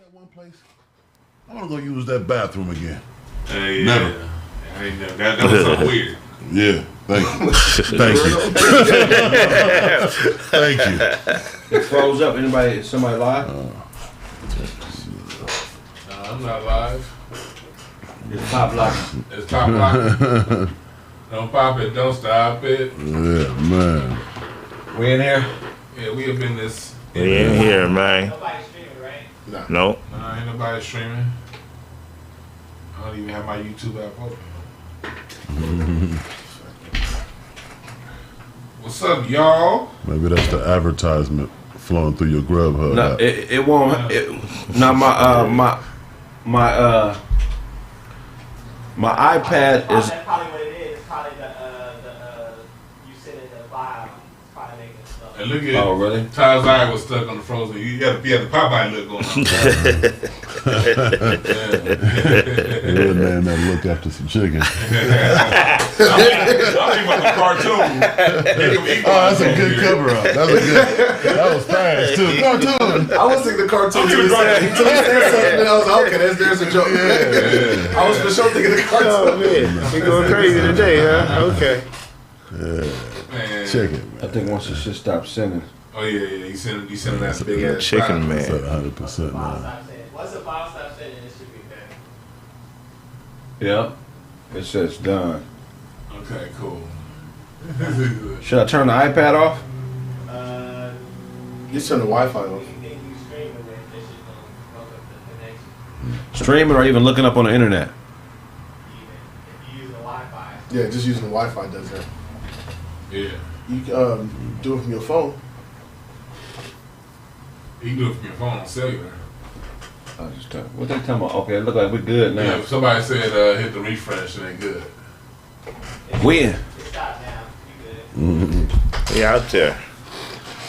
that one place? I want to go use that bathroom again. Hey, never. Yeah. I ain't never. That was so weird. Yeah, thank you. Thank you. Thank you. It froze up. Somebody live? I'm not live. It's pop lock. It's pop lock. Don't pop it, don't stop it. Yeah, man. We in here? Yeah, we up in this. We in here, man. Nobody's streaming, right? Nope. Nah, ain't nobody streaming. I don't even have my YouTube app open. What's up, y'all? Maybe that's the advertisement flowing through your Grubhub No, app. it won't. My iPad is. That's probably what it is. It's probably the you sit in the vibe. It's probably making stuff. And look at Oh, really? Ty's eye was stuck on the frozen. You had the Popeye look going on. Good man that look after some chicken. I'm thinking about the cartoon. Oh, that's a good cover up. That was fast too. Cartoon. I was thinking the cartoon until he said something, and I was like, okay, there's a joke. Yeah. I was for sure thinking the cartoon. Oh, man. We going crazy today, huh? Okay. Yeah. Man. Chicken, I think once the shit stops sending. Oh yeah. You sent that big ass Chicken, That's man. at 100% now. Once the file stops sending, it should be better. Yep. It says done. Okay, cool. Should I turn the iPad off? Just turn the Wi-Fi off. You streaming with this shit gonna fuck up the connection. Streaming or even looking up on the internet? Even if you use the Wi-Fi. Yeah, just using the Wi-Fi does that. Yeah. You can do it from your phone. You can do it from your phone on cellular. I just what they talking about? Okay, it look like we're good now. Yeah, if somebody said hit the refresh, it ain't good. We in. It stopped now. You good. We out there.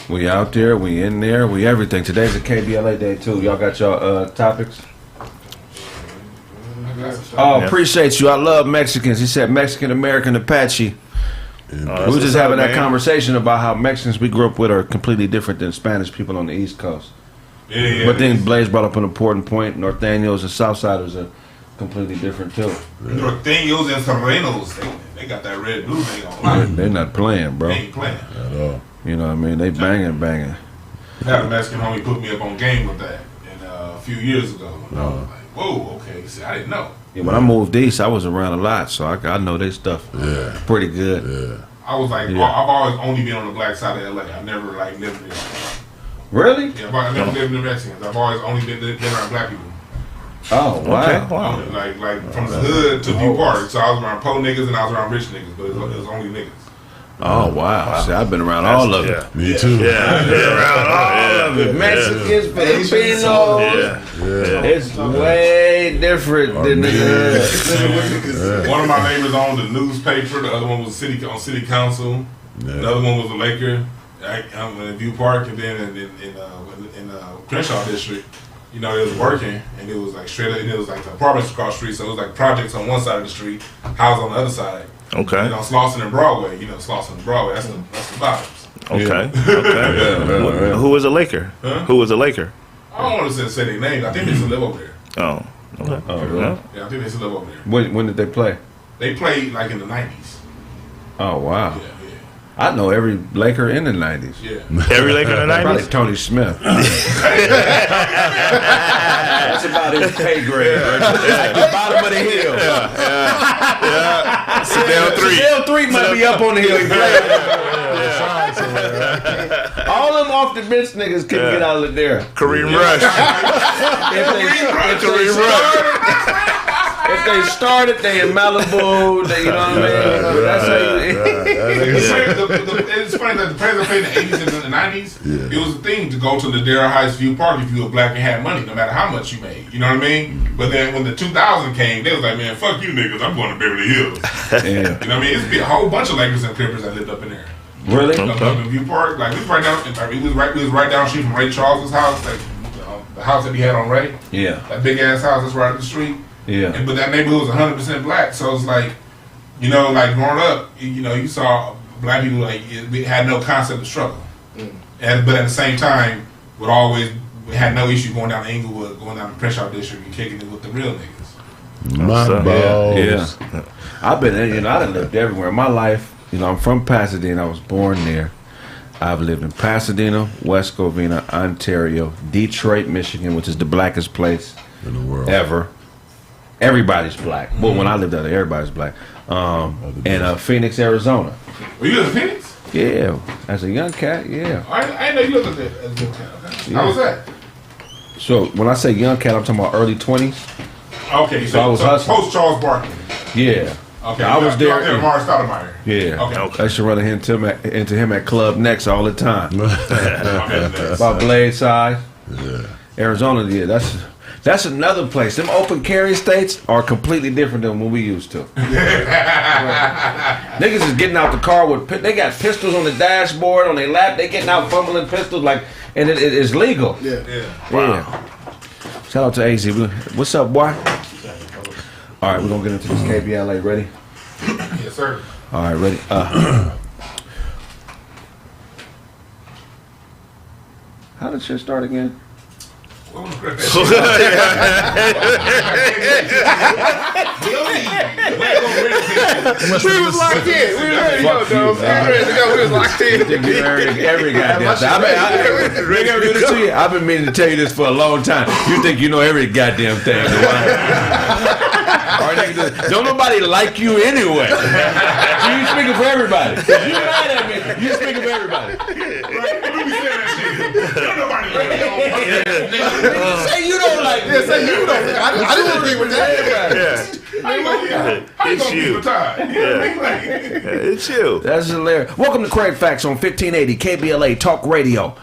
We out there. We in there. We everything. Today's a KBLA day too. Y'all got y'all topics? Oh, Yeah. appreciate you. I love Mexicans. He said Mexican American Apache. We was just having that conversation about how Mexicans we grew up with are completely different than Spanish people on the East Coast. Yeah. But then Blaze brought up an important point. Norteños and Southsiders are completely different too. Norteños and Serranos, they got that red blue thing on. They're not playing, bro. They ain't playing. At all. You know what I mean? They banging. I had a Mexican homie put me up on game with that a few years ago. And I was like, whoa, okay. See, I didn't know. Yeah, when I moved east, I was around a lot, so I know their stuff pretty good. Yeah. I was like, Yeah. I've always only been on the black side of LA. I never like lived in Really? Yeah, I've never lived in the Mexicans. I've always only been around black people. Oh, wow. Okay. Wow. Like from the hood to View Park. So I was around poor niggas and I was around rich niggas, but it was only niggas. Oh, wow. See, I've been around all of it. Yeah. Me too. Yeah. Around all of it. Mexicans, Filipinos. Yeah. It's way different than the One of my neighbors owned a newspaper. The other one was city council. Yeah. The other one was a Laker. I'm in View Park, and then in Crenshaw District, you know, it was working, and it was like straight up, and it was like the apartments across the street, so it was like projects on one side of the street, houses on the other side. Okay. You know, Slauson and Broadway. You know, Slauson and Broadway. That's the bottoms. Okay. Okay. Who was a Laker? Huh? Who was a Laker? I don't want to say their names. I think they still live over there. Oh. Okay. Oh, really? Yeah. Yeah, I think they still live over there. When did they play? They played like in the 90s. Oh, wow. Yeah. I know every Laker in the 90s. Yeah. Every Laker in the Probably 90s? Tony Smith. That's about his pay grade. Right? Like the bottom of the hill. Yeah. Sit down three. Still 3 might be up on the hill. All them off the bench niggas couldn't get out of there. Kareem Rush. If they started, they in Malibu. They, you know what I mean? That's how you. It's funny that the players that played in the 80s and the 90s, it was a thing to go to the Darrell Heights View Park if you were black and had money, no matter how much you made. You know what I mean? But then when the 2000 came, they was like, man, fuck you niggas, I'm going to Beverly Hills. Yeah. You know what I mean? It's a whole bunch of Lakers and Clippers that lived up in there. Really? Up in View Park. Like, we was right down the street from Ray Charles's house, like the house that he had on Ray. Yeah. That big ass house that's right up the street. Yeah. But that neighborhood was 100% black, so it's like, you know, like growing up, you know, you saw black people like had no concept of struggle, but at the same time would always had no issue going down to Inglewood, going down to Crenshaw District, and kicking it with the real niggas. My balls. Yeah. I've been, I done lived everywhere in my life. I'm from Pasadena. I was born there. I've lived in Pasadena, West Covina, Ontario, Detroit, Michigan, which is the blackest place In the world. ever. Everybody's black. Well, when I lived out there, everybody's black. And Phoenix, Arizona. Were you in Phoenix? Yeah, as a young cat, yeah. I didn't know you lived there as a young cat. Okay. How was that? So when I say young cat, I'm talking about early 20s. Okay, So I was hustling. post Charles Barkley. Yeah. Okay, I was there. Mars Stoudemire. Yeah. Okay. I used to run into him at Club Next all the time. Okay. About Blade Side. Yeah. Arizona, yeah, that's another place. Them open carry states are completely different than what we used to. Niggas is getting out the car with, they got pistols on the dashboard, on their lap. They getting out fumbling pistols and it is legal. Yeah. Yeah. Shout out to AZ. What's up, boy? All right, we're gonna get into this KBLA. Ready? Yes, sir. All right, ready. How did shit start again? We was locked in. We was ready to go, dog. We was locked in. Every goddamn thing. I've been meaning to tell you this for a long time. You think you know every goddamn thing. Don't nobody like you anyway. You speaking for everybody. You mad at me. You speaking for everybody. Don't nobody like you. Say you don't like me. Yeah, say you don't. I didn't agree with that. It's you. It's you. That's hilarious. Welcome to Kraig Facts on 1580 KBLA Talk Radio.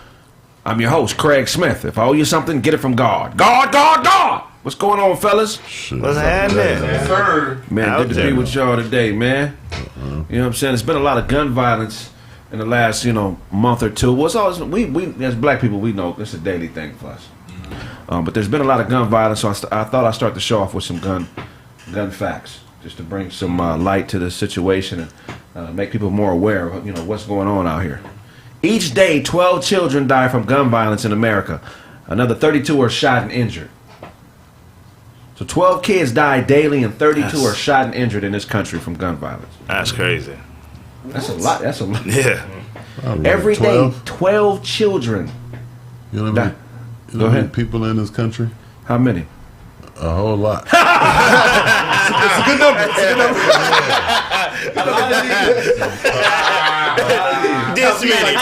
I'm your host, Craig Smith. If I owe you something, get it from God. God! What's going on, fellas? What's happening? Yes, sir. Man, good to be with y'all today, man. You know what I'm saying? There's been a lot of gun violence in the last, month or two. Well, it's always, we as black people, we know it's a daily thing for us. But there's been a lot of gun violence, so I thought I'd start the show off with some gun facts, just to bring some light to the situation and make people more aware of what's going on out here. Each day, 12 children die from gun violence in America. Another 32 are shot and injured. So 12 kids die daily and 32 are shot and injured in this country from gun violence. That's crazy. That's a lot. That's a lot. Yeah. Every day, 12 children. You know Go how many ahead. people in this country? How many? A whole lot. It's a good number. This many.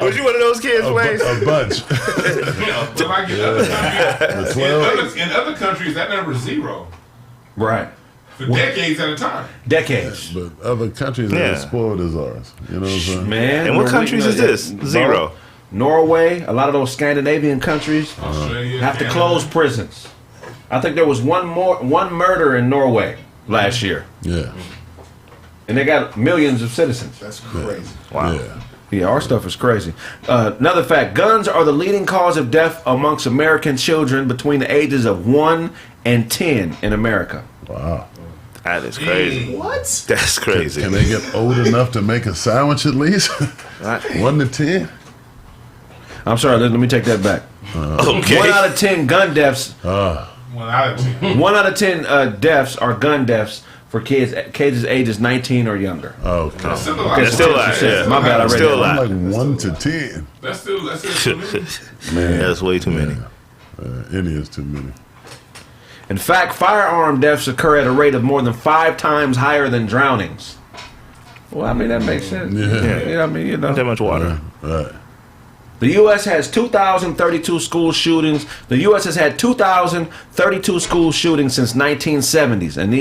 Was you one of those kids, Blaze? A bunch. But like in other countries, that number is 0 Right. for decades at a time. Decades. But other countries are as spoiled as ours. You know what I'm saying? Man. And what countries is this? 0. Norway, a lot of those Scandinavian countries Australia, have to Canada. close prisons. I think there was one murder in Norway last year. Yeah. And they got millions of citizens. That's crazy. Wow. Yeah. Yeah, our stuff is crazy. Another fact, guns are the leading cause of death amongst American children between the ages of 1 and 10 in America. Wow. That is crazy. What? That's crazy. Can they get old enough to make a sandwich at least? 1 to 10? I'm sorry, let me take that back. Okay. 1 out of 10 gun deaths. 1 out of 10. 1 out of 10 deaths are gun deaths for kids ages 19 or younger. Okay. That's still a lot. It's still alive. Yeah. My bad, I read Still that. alive. I'm like 1 to 10. That's still Man. Yeah, that's way too many. It is too many. In fact, firearm deaths occur at a rate of more than 5 times higher than drownings. Well, I mean, that makes sense. Yeah. I mean, Not that much water. Right. The U.S. has 2,032 school shootings. The U.S. has had 2,032 school shootings since 1970s, and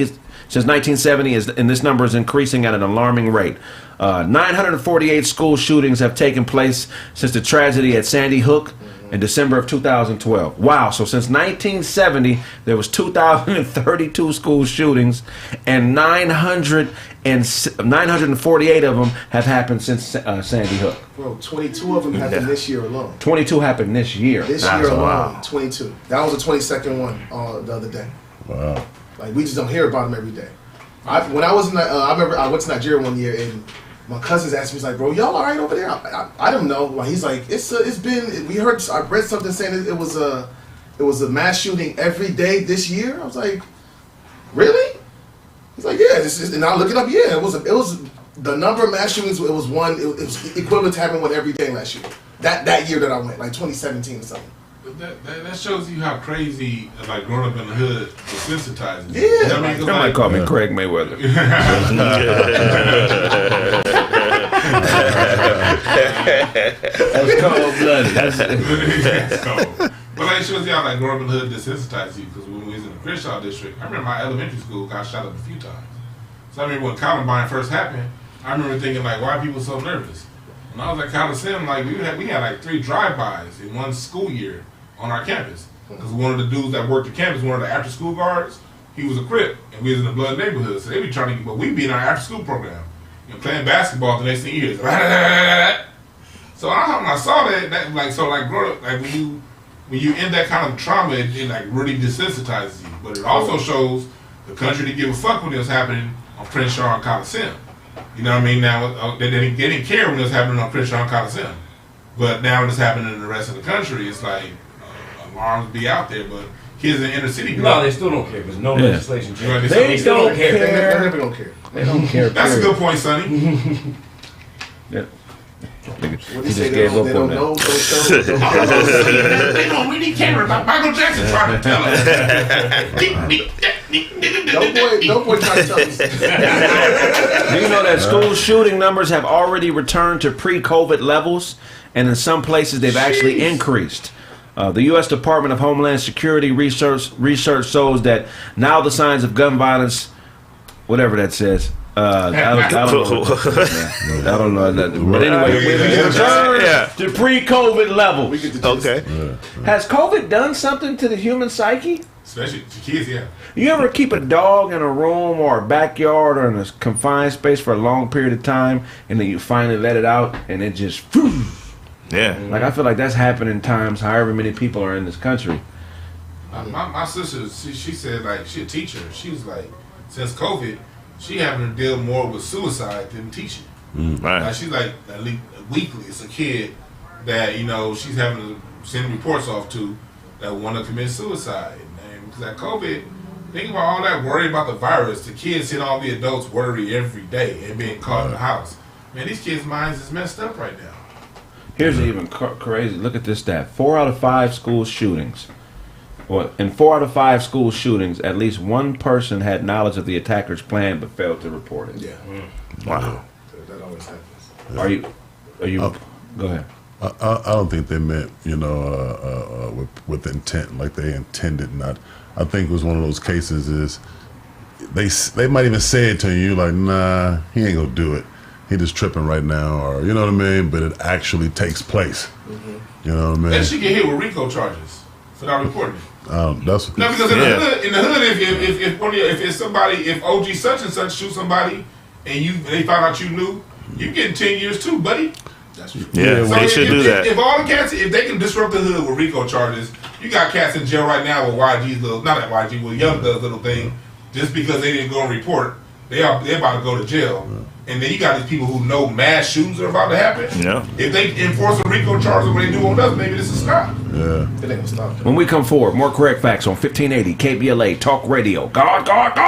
since 1970, and this number is increasing at an alarming rate. 948 school shootings have taken place since the tragedy at Sandy Hook in December of 2012. Wow! So since 1970, there was 2,032 school shootings, and 948 of them have happened since Sandy Hook. Bro, 22 of them happened this year alone. 22 happened this year. This year alone, 22. That was the 22nd one the other day. Wow. Like, we just don't hear about them every day. When I was in, I remember I went to Nigeria one year, and my cousins asked me, he's like, bro, y'all all right over there? I don't know. Like, he's like, it's been. We heard. I read something saying it was a mass shooting every day this year. I was like, really? He's like, yeah. And I look it up. Yeah, it was the number of mass shootings. It was one. It was equivalent to having one every day last year. That year that I went, like 2017 or something. That shows you how crazy, like, growing up in the hood desensitizes you. Yeah. You know what I mean? They might call me Craig Mayweather. That's cold-blooded. That's cold. But like, it shows you how, like, growing up in the hood desensitizes you. Because when we was in the Crenshaw district, I remember my elementary school got shot up a few times. So I remember when Columbine first happened, I remember thinking, like, why are people so nervous? When I was at Coliseum, like, we had like 3 drive-bys in one school year on our campus. Because one of the dudes that worked the campus, one of the after-school guards, he was a Crip, and we was in the Blood neighborhood. So they be trying to, but we be in our after-school program, you know, playing basketball the next 10 years. So I saw that growing up, like, when you in that kind of trauma, it like really desensitizes you. But it also shows the country to give a fuck when it was happening on Crenshaw and Coliseum. You know what I mean? Now they didn't care when it was happening on Crenshaw and Coliseum, but now when it's happening in the rest of the country, it's like alarms be out there. But kids in the inner city, no, they still don't care because no legislation changes. They still don't care. They're never gonna care. They don't care. That's a good point, Sonny. Yeah. What do you He say? just gave up They on don't know. that. They don't really care about Michael Jackson trying to tell us. No boy trying to tell us. Do you know that school shooting numbers have already returned to pre-COVID levels, and in some places they've actually increased? The U.S. Department of Homeland Security research shows that now the signs of gun violence, whatever that says. I don't know. But anyway, we've returned to pre-COVID levels. Okay. Has COVID done something to the human psyche? Especially to kids, yeah. You ever keep a dog in a room or a backyard or in a confined space for a long period of time, and then you finally let it out, and it just... Yeah. Like, I feel like that's happening times however many people are in this country. My sister, she said, like, she a teacher. She was like, since COVID, she having to deal more with suicide than teaching. Right. Like, she's like, at least weekly, it's a kid that, you know, she's having to send reports off to that want to commit suicide. And because that COVID, think about all that worry about the virus. The kids seeing all the adults worry every day and being caught in the house. Man, these kids' minds is messed up right now. Here's even crazy. Look at this stat. 4 out of 5 school shootings. Well, in 4 out of 5 school shootings, at least one person had knowledge of the attacker's plan but failed to report it. Yeah. Wow. That always happens. Are you? Go ahead. I don't think they meant, with intent, like they intended not. I think it was one of those cases is they might even say it to you like, nah, he ain't gonna do it. He just tripping right now, or you know what I mean. But it actually takes place. Mm-hmm. You know what I mean? And she get hit with RICO charges for not reporting it. That's No, because in the hood, if it's somebody, if OG such and such shoot somebody, and they found out you knew, you getting 10 years too, buddy. That's true. Yeah, So they should do that. If all the cats, if they can disrupt the hood with RICO charges, you got cats in jail right now with YG's little, not that YG, with Young Thug's little thing, just because they didn't go and report, they're about to go to jail. And then you got these people who know mass shootings are about to happen. Yeah. If they enforce a RICO charge what they do on us, maybe this will stop. Yeah. It ain't gonna stop. When we come forward, more Kraig Facts on 1580 KBLA Talk Radio. God. I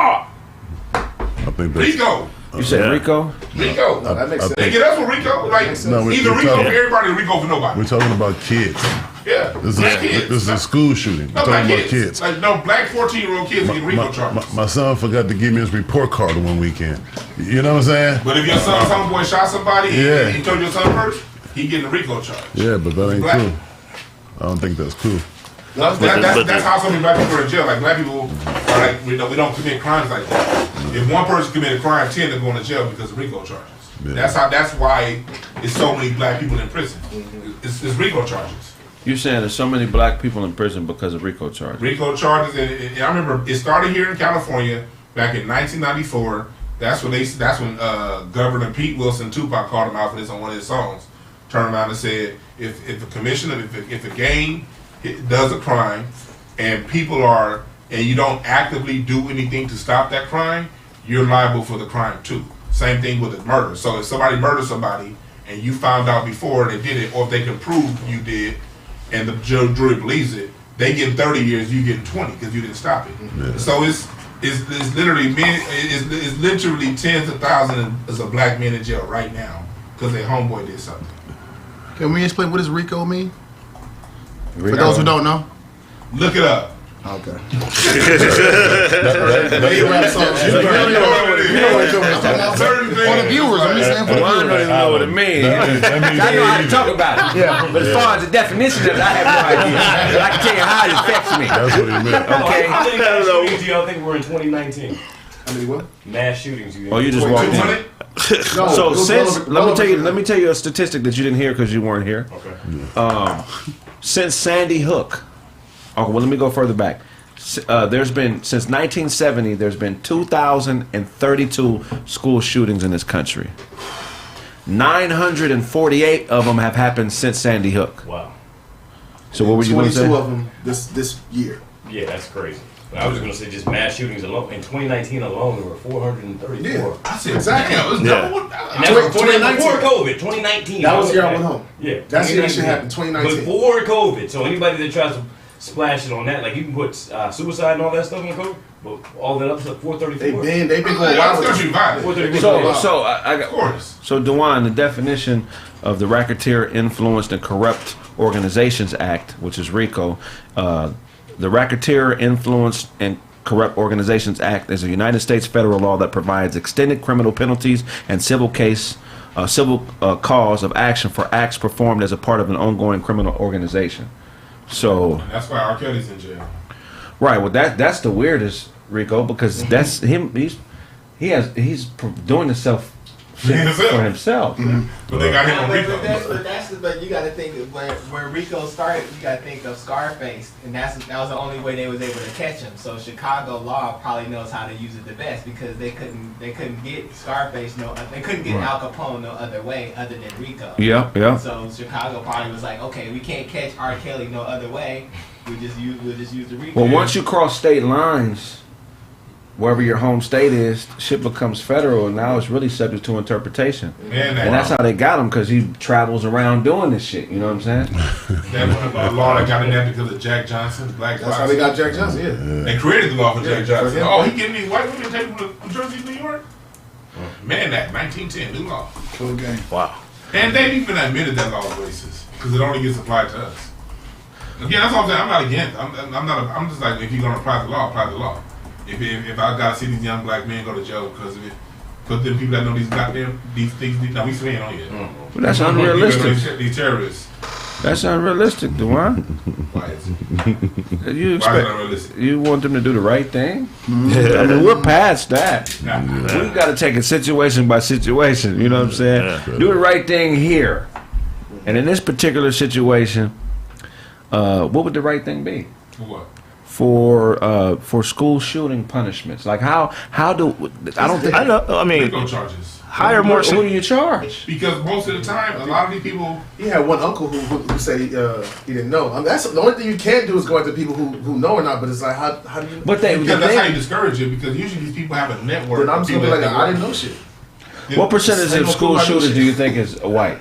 think that's, RICO. You said RICO? RICO. No, that makes sense. They get us with RICO. Like, No, either we're RICO talking- for everybody or RICO for nobody. we're talking about kids. Yeah. This Black kids. is a school shooting. We're No, talking black about kids. Like, no, black 14-year-old kids get RICO charges. My son forgot to give me his report card one weekend. You know what I'm saying? But if your son's homeboy shot somebody Yeah. and you told your son first, he getting a RICO charge. Yeah, but that ain't Black. cool. I don't think that's cool. That's how so many black people are in jail. Like, black people are like, we don't commit crimes like that. If one person commit a crime, 10 are going to jail because of RICO charges. Yeah. That's why it's so many black people in prison. It's RICO charges. You're saying there's so many black people in prison because of RICO charges. RICO charges, and I remember it started here in California back in 1994. That's when Governor Pete Wilson, Tupac, called him out for this on one of his songs. Turned around and said, if a commissioner, if a gang does a crime, and you don't actively do anything to stop that crime, you're liable for the crime too. Same thing with a murder. So if somebody murdered somebody and you found out before they did it, or if they can prove you did, and the jury believes it, they get 30 years, you get 20 because you didn't stop it. Yeah. So it's literally it's literally tens of thousands of black men in jail right now because their homeboy did something. Can we explain what does RICO mean? RICO. For those who don't know, look it up. Okay. You know what it is. For the viewers, I'm just saying for the viewers. I don't even know what it means. I know how to talk about it. Yeah. But as far as the definition of it, I have no idea. But I can tell you how it affects me. That's what he meant. Okay. I think mass shootings, y'all think we're in 2019. I mean, what? Mass shootings. Oh, you just walked in. No, So since let me tell you a statistic that you didn't hear because you weren't here. Okay. Since Sandy Hook. Okay, well, let me go further back. There's been, since 1970, there's been 2,032 school shootings in this country. 948 of them have happened since Sandy Hook. Wow. So what were you going to say? 22 of them this year. Yeah, that's crazy. I was going to say just mass shootings alone. In 2019 alone, there were 434. Yeah, I said, exactly. damn, it was double. And that was before COVID, 2019. That was the year I went home. Yeah. That's the year that shit happened, 2019. Before COVID. So anybody that tries to splash it on that, like you can put suicide and all that stuff on COVID, but all that up to 434. They've been going wild. So I got. Of course. So Dewan, the definition of the Racketeer Influenced and Corrupt Organizations Act, which is RICO, the Racketeer Influenced and Corrupt Organizations Act is a United States federal law that provides extended criminal penalties and civil cause of action for acts performed as a part of an ongoing criminal organization. So and that's why R. Kelly's in jail. Right. Well, that's the weirdest, RICO, because that's him. He's doing himself for himself. But they got him on RICO. But you got to think of where RICO started. You got to think of Scarface, and that was the only way they was able to catch him. So Chicago law probably knows how to use it the best because they couldn't get Scarface they couldn't get Al Capone no other way other than RICO. Yeah. So Chicago probably was like, okay, we can't catch R. Kelly no other way. We'll just use the RICO. Well, once you cross state lines, wherever your home state is, shit becomes federal, and now it's really subject to interpretation. Man, and that's how they got him, because he travels around doing this shit. You know what I'm saying? That law that got in there because of Jack Johnson, Black That's how they got Jack Johnson, yeah. They created the law for Jack Johnson. Oh, he getting these white women taken from New Jersey, New York? Man, that 1910, new law. Cool game. Wow. And they've even admitted that law is racist, because it only gets applied to us. Again, that's what I'm saying. I'm not against. I'm just like, if you're gonna apply the law, apply the law. If I gotta see these young black men go to jail because of it, because them people that know these things. Now we saying on here. But that's unrealistic. These terrorists. That's unrealistic, Dewan. Why is it? You Why is it unrealistic? You want them to do the right thing? I mean, we're past that. We got to take it situation by situation. You know what I'm saying? Do the right thing here, and in this particular situation, what would the right thing be? For what? For school shooting punishments, like how do I don't think I know. I mean, RICO charges. hire more. Who do you charge? Because most of the time, a lot of these people. He had one uncle who said he didn't know. I mean, that's the only thing you can do is go after people who know or not. But it's like how do you? But Because that's how you discourage it. Because usually these people have a network. Then I'm just gonna be like, I didn't know shit. What percentage of school shooters do you think is white?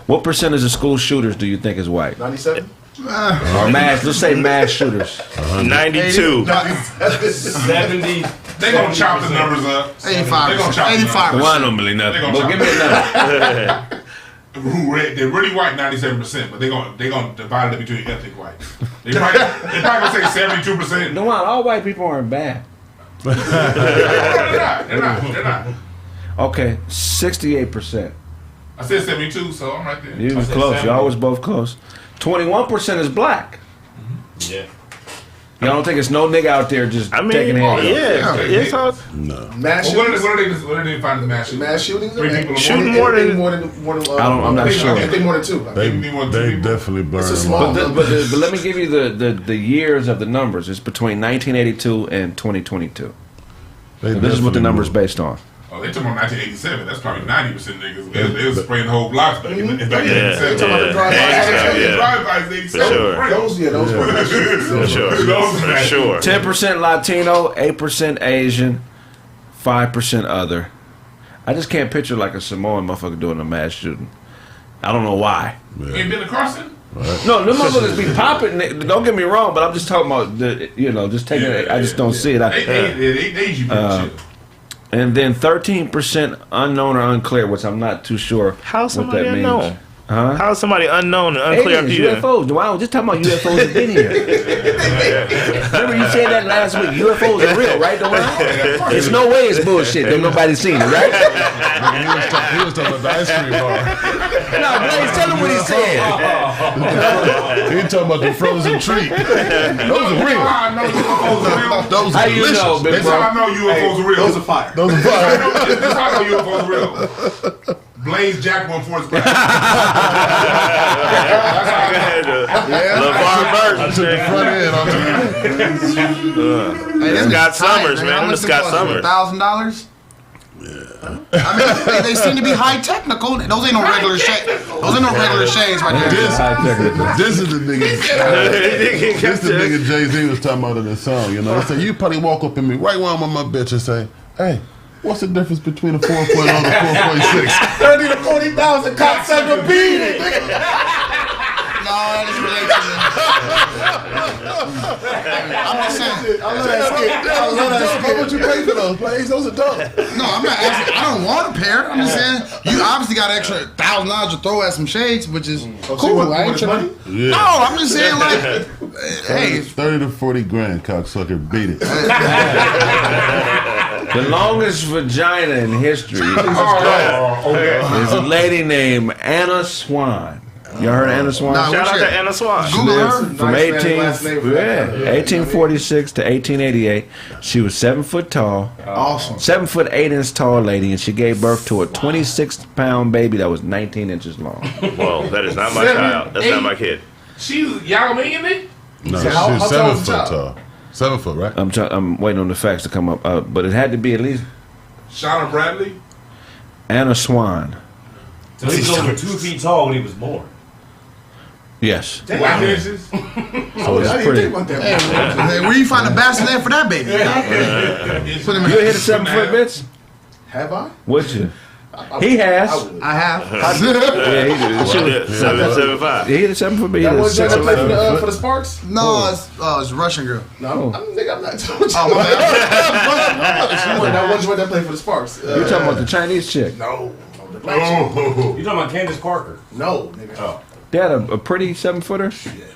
What percentage of school shooters do you think is white? 97. Or mass? Let's say mass shooters. 92. 70. They gonna chop the numbers up. 85%. They gonna chop 85%. Well, I don't believe nothing. They But gonna give me a number. They're really white 97%, but they gonna divide it between ethnic whites. They probably gonna say 72%. No, all white people aren't bad. They're not. Okay, 68%. I said 72, so I'm right there. You was close. Y'all was both close. 21% is black. Yeah. Y'all don't think it's no nigga out there just taking hands? Yeah, it's all. No. Mass Well, shootings. what are they finding the mass shootings? Mass shootings. Three people Shooting More than. I'm not sure. I think more than two. They definitely burn It's a them. small- But let me give you the years of the numbers. It's between 1982 and 2022. So this is what the number's based on. Oh, they talking about 1987. That's probably 90% niggas. They was spraying the whole blocks back in 87. Talking about the Drive-bys, 87. sure. Those were mass shootings. For sure. 10% Latino, 8% Asian, 5% other. I just can't picture like a Samoan motherfucker doing a mass shooting. I don't know why. You ain't been to Carson? Right. No, them motherfuckers be popping. Don't get me wrong, but I'm just talking about just taking it. I just don't see it. They you chill. And then 13% unknown or unclear, which I'm not too sure How somebody what that unknown? means. Huh? How is somebody unknown and unclear Aliens, to you? UFOs. Wow, just talking about UFOs have been here. Remember you said that last week. UFOs are real, right? There's no way it's bullshit. There's nobody seen it, right? He was talking about the ice cream bar. No, Blaze, tell him what he said. He talking about the frozen treat. Those are real. I know UFOs are real. Those How are you delicious. know, big That's how I know UFOs are real. Those are fire. Those are fire. That's how I know UFOs are real. Blaze Jackman for his back. LeVar I took the front end on Burton. Scott Summers, man. I'm the Scott Summers. $1,000. I mean, they seem to be high technical. Those ain't no regular shades. Those ain't no regular shades right there. This is the nigga. This the nigga Jay-Z was talking about in the song. You know, he said, you probably walk up in me right when I'm on my bitch and say, hey, what's the difference between a 4.0 and a 4.6? 30 to 40,000 cocksucker beat it. No, that doesn't relate to me. I'm just saying. I love that skit. I love that skit. How much you pay for those plays? Those are dope. No, I'm not asking. I don't want a pair. I'm just saying you obviously got an extra $1,000 to throw at some shades, which is cool. I ain't trying. Yeah. No, I'm just saying like, hey, 30 to 40 grand, cocksucker, beat it. The longest vagina in history is a lady named Anna Swan. You heard of Anna Swan? Nah, Shout out to Anna Swan. Google her. From Nice last name for that. 1846 to 1888, she was 7 foot tall, Awesome. 7 foot 8 inch tall lady, and she gave birth to a 26-pound baby that was 19 inches long. Whoa, that is not my child. That's not my kid. She was Yao Ming, No, So she how was tall 7 was the foot child? tall. 7 foot, right? I'm waiting on the facts to come up, but it had to be at least Shauna Bradley. Anna Swan. So he was over 2 feet tall when he was born. Yes. White inches. So I it's didn't pretty. think about that. Hey, where you find a bassinet for that baby? Put him You in. hit a 7 foot bitch? Have I? Would you? He has. I have. Yeah, he did. She was- 7'5". He hit a 7 foot bitch. He That hit a one that 6 played for the Sparks? No, it's a Russian girl. No, I'm not. Oh, my bad. That one joint that played for the Sparks. You talking about the Chinese chick? No, the black chick. You talking about Candace Parker? No, nigga. Oh, They had a pretty 7 footer?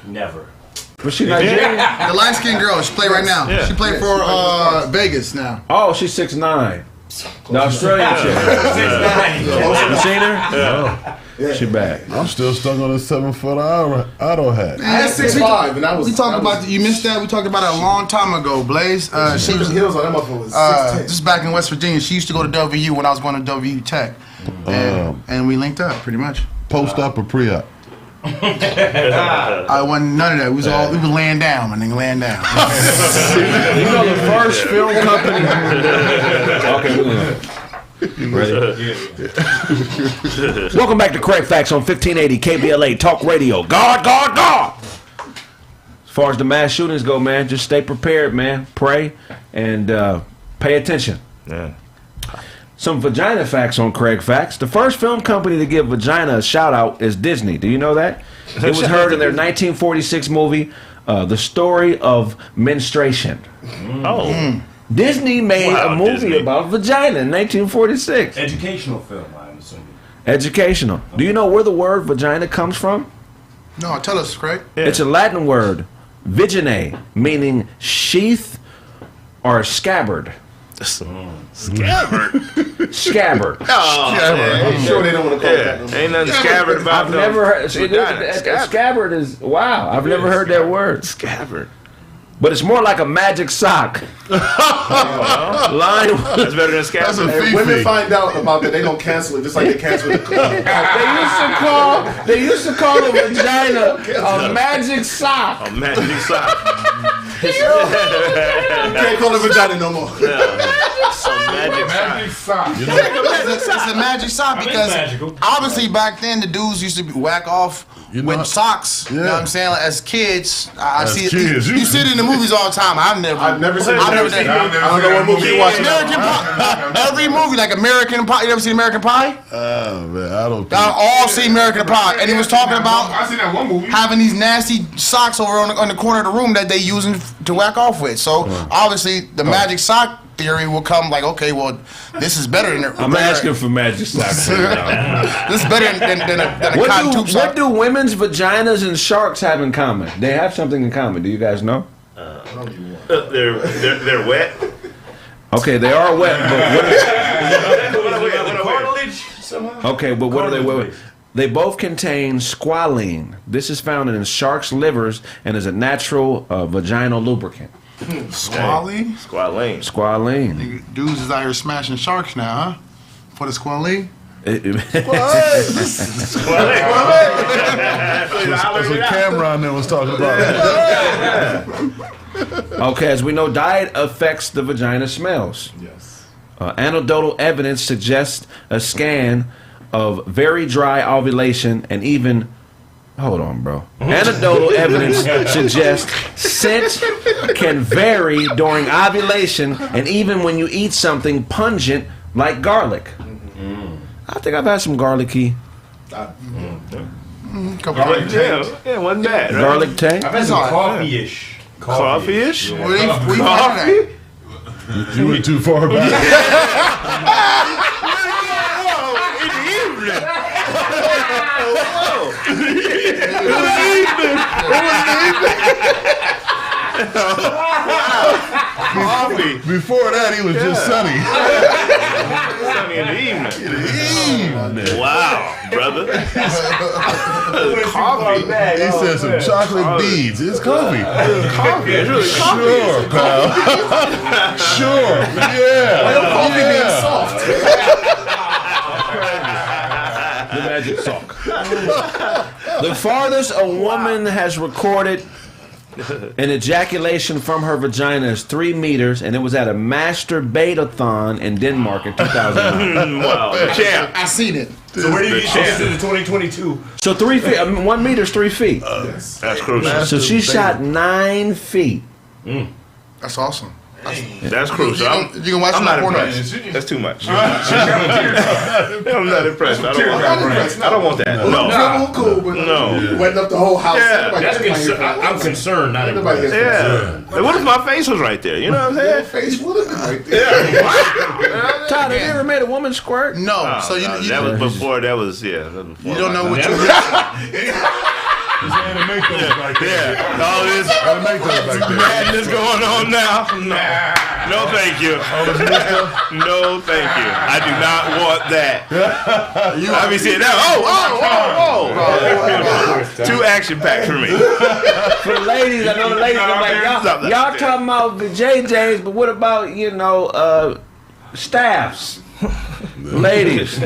never. Was she Nigerian? The light skinned girl. She played right now. Yeah. She played for Vegas now. Oh, she's 6'9". The Australian chick. You seen her? Yeah. She back. I'm still stuck on a 7 foot auto hat. I had 6'5", and I was. We talked about you missed that. We talked about it a long time ago, Blaze. She was heels on that motherfucker was 6'10". just back in West Virginia. She used to go to WU when I was going to WU Tech, and we linked up pretty much. Post up or pre op? I wasn't none of that. We was laying down, my nigga, laying down. You know the first film company. Okay, ready? Welcome back to Kraig Facts on 1580 KBLA Talk Radio. God. As far as the mass shootings go, man, just stay prepared, man. Pray and pay attention. Yeah. Some vagina facts on Kraig Facts. The first film company to give vagina a shout out is Disney. Do you know that? It was heard in their 1946 movie, The Story of Menstruation. Oh. Disney made Wow, a movie Disney. about vagina in 1946. Educational film, I'm assuming. Educational. Do you know where the word vagina comes from? No, tell us, Craig. Yeah. It's a Latin word, viginae, meaning sheath or scabbard. Scabbard. Scabbard. Oh, I'm sure they don't want to call it yeah. that. Ain't nothing scabbard about I've never heard. See, vagina. scabbard is wow. I've never heard that word. Scabbard. But it's more like a magic sock. Line. That's better than scabbard. That's a And fifi. women find out about that, they don't cancel it, just like they cancel the club. They used to call a vagina a magic sock. A magic sock. You can't call it vagina no more. Magic sock. You know, It's a magic sock because obviously back then the dudes used to whack off with socks. You know what I'm saying? Like, as kids, I see it. You see it in the movies all the time. I've never seen it. I don't know what movie you're watching. American Pie. Every movie, like American Pie. You ever seen American Pie? Oh man, I don't. I all see American Pie, and he was talking about I seen that one movie. having these nasty socks over on the corner of the room that they using to whack off with. So obviously the magic sock theory will come like, okay, well, this is better than. I'm asking for magic socks. This is better than a cotton tube sock. What do women's vaginas and sharks have in common? They have something in common. Do you guys know? They're wet. Okay, they are wet, but Cartilage somehow. okay, but what are they? Wait. They both contain squalene. This is found in sharks' livers and is a natural vaginal lubricant. Squalene? Squalene. Dudes is out here smashing sharks now, huh? For the squalene? That's what Cameron there was talking about. Okay, as we know, diet affects the vagina smells. Yes. Anecdotal evidence suggests a scan of very dry ovulation and even. Hold on, bro. Anecdotal evidence suggests scent can vary during ovulation and even when you eat something pungent like garlic. I think I've had some garlicky. Garlic Yeah, wasn't bad. Right? Garlic tank. I've had some coffee-ish. Coffee-ish? Coffee? You went too far back. Before that, he was just sunny. Sunny in the evening. Wow, brother. Coffee. He said some chocolate beads. It's coffee. Coffee. It's really coffee. Sure, pal. Sure. Yeah. Coffee being soft. The magic sock. The farthest a woman has recorded an ejaculation from her vagina is 3 meters, and it was at a masturbate-a-thon in Denmark in 2009. Wow, champ. I seen it. So where do you get this in 2022? So 3 feet. 1 meter is 3 feet. That's crucial. So she shot 9 feet. That's awesome. That's crucial. You can watch I'm my not porno. impressed. That's too much. I'm not impressed. I don't want that. No. Cool, but wetting up the whole house. Yeah. I'm concerned, not impressed. Yeah. What if my face was right there? You know what I'm saying? Face would have been right there. Todd, have you ever made a woman squirt? No. So that was before. That was before. You don't know what you. He's had to make those back there. Yeah. All this madness going on now. No, thank you. No, thank you. I do not want that. I be saying that. Oh. Too action packed for me. For the ladies, I know the ladies are like, y'all talking about the JJs, but what about, staffs? Ladies,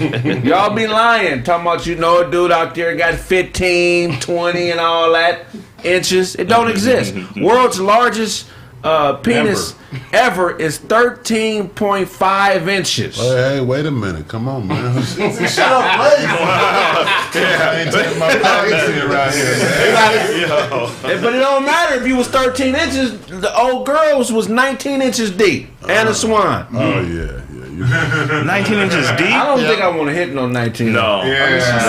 y'all be lying. Talking about a dude out there got 15, 20 and all that inches. It don't exist. World's largest penis ever is 13.5 inches. Hey, wait a minute. Come on, man. Shut up, ladies. I ain't taking my privacy around here. But it don't matter if you was 13 inches. The old girls was 19 inches deep. Anna Swan. Oh, yeah. 19 inches deep? I don't think I want to hit no 19. No. Yeah, she's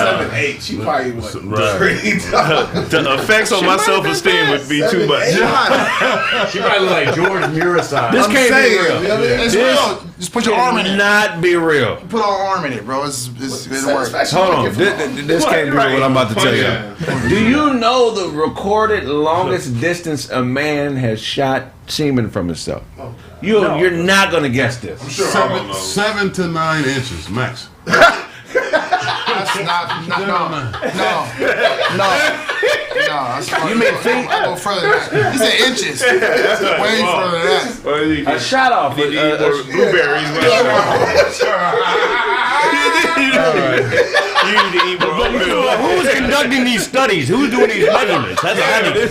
7'8". She probably was The effects on my self-esteem would be too much. She probably look like George Murasai. This can't be real. It's real. Just put your arm in it. Not be real. Put our arm in it, bro. It'll work. Hold on. This can't be real, what I'm about to tell you. Do you know the recorded longest distance a man has shot semen from himself? You're not going to guess this. I'm sure 7 to 9 inches, max. That's not no. That's You mean feet? I'll go further than that. He said inches. That's way further than that. A shot off. Blueberries. You need to eat more oatmeal. Who's conducting these studies? Who's doing these measurements? That's what I need.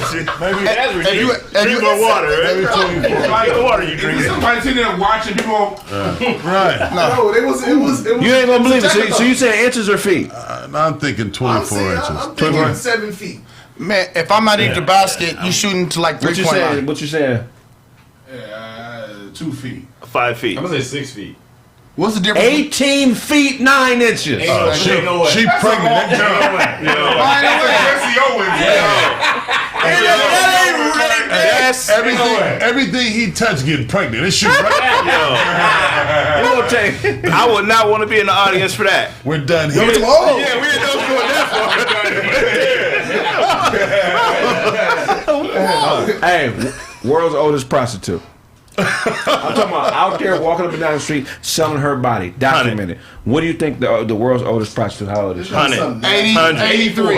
Drink more water, right? What water you drinking? Somebody sitting there watching people. Right. No, it was. You ain't gonna believe it. So you say inches or feet? I'm thinking 24 inches. I'm thinking 7 feet. Man, if I'm not in the basket, you shooting to like 3 point line. What you saying? 2 feet. 5 feet. I'm gonna say 6 feet. What's the difference? 18 feet 9 inches. She pregnant. That's everything he touched getting pregnant. It shoot right. I would not want to be in the audience for that. We're done here. Yeah, we didn't know going that far. Hey, world's oldest prostitute. I'm talking about out there walking up and down the street selling her body, documented. What do you think the world's oldest prostitute? How old is she? 100. 84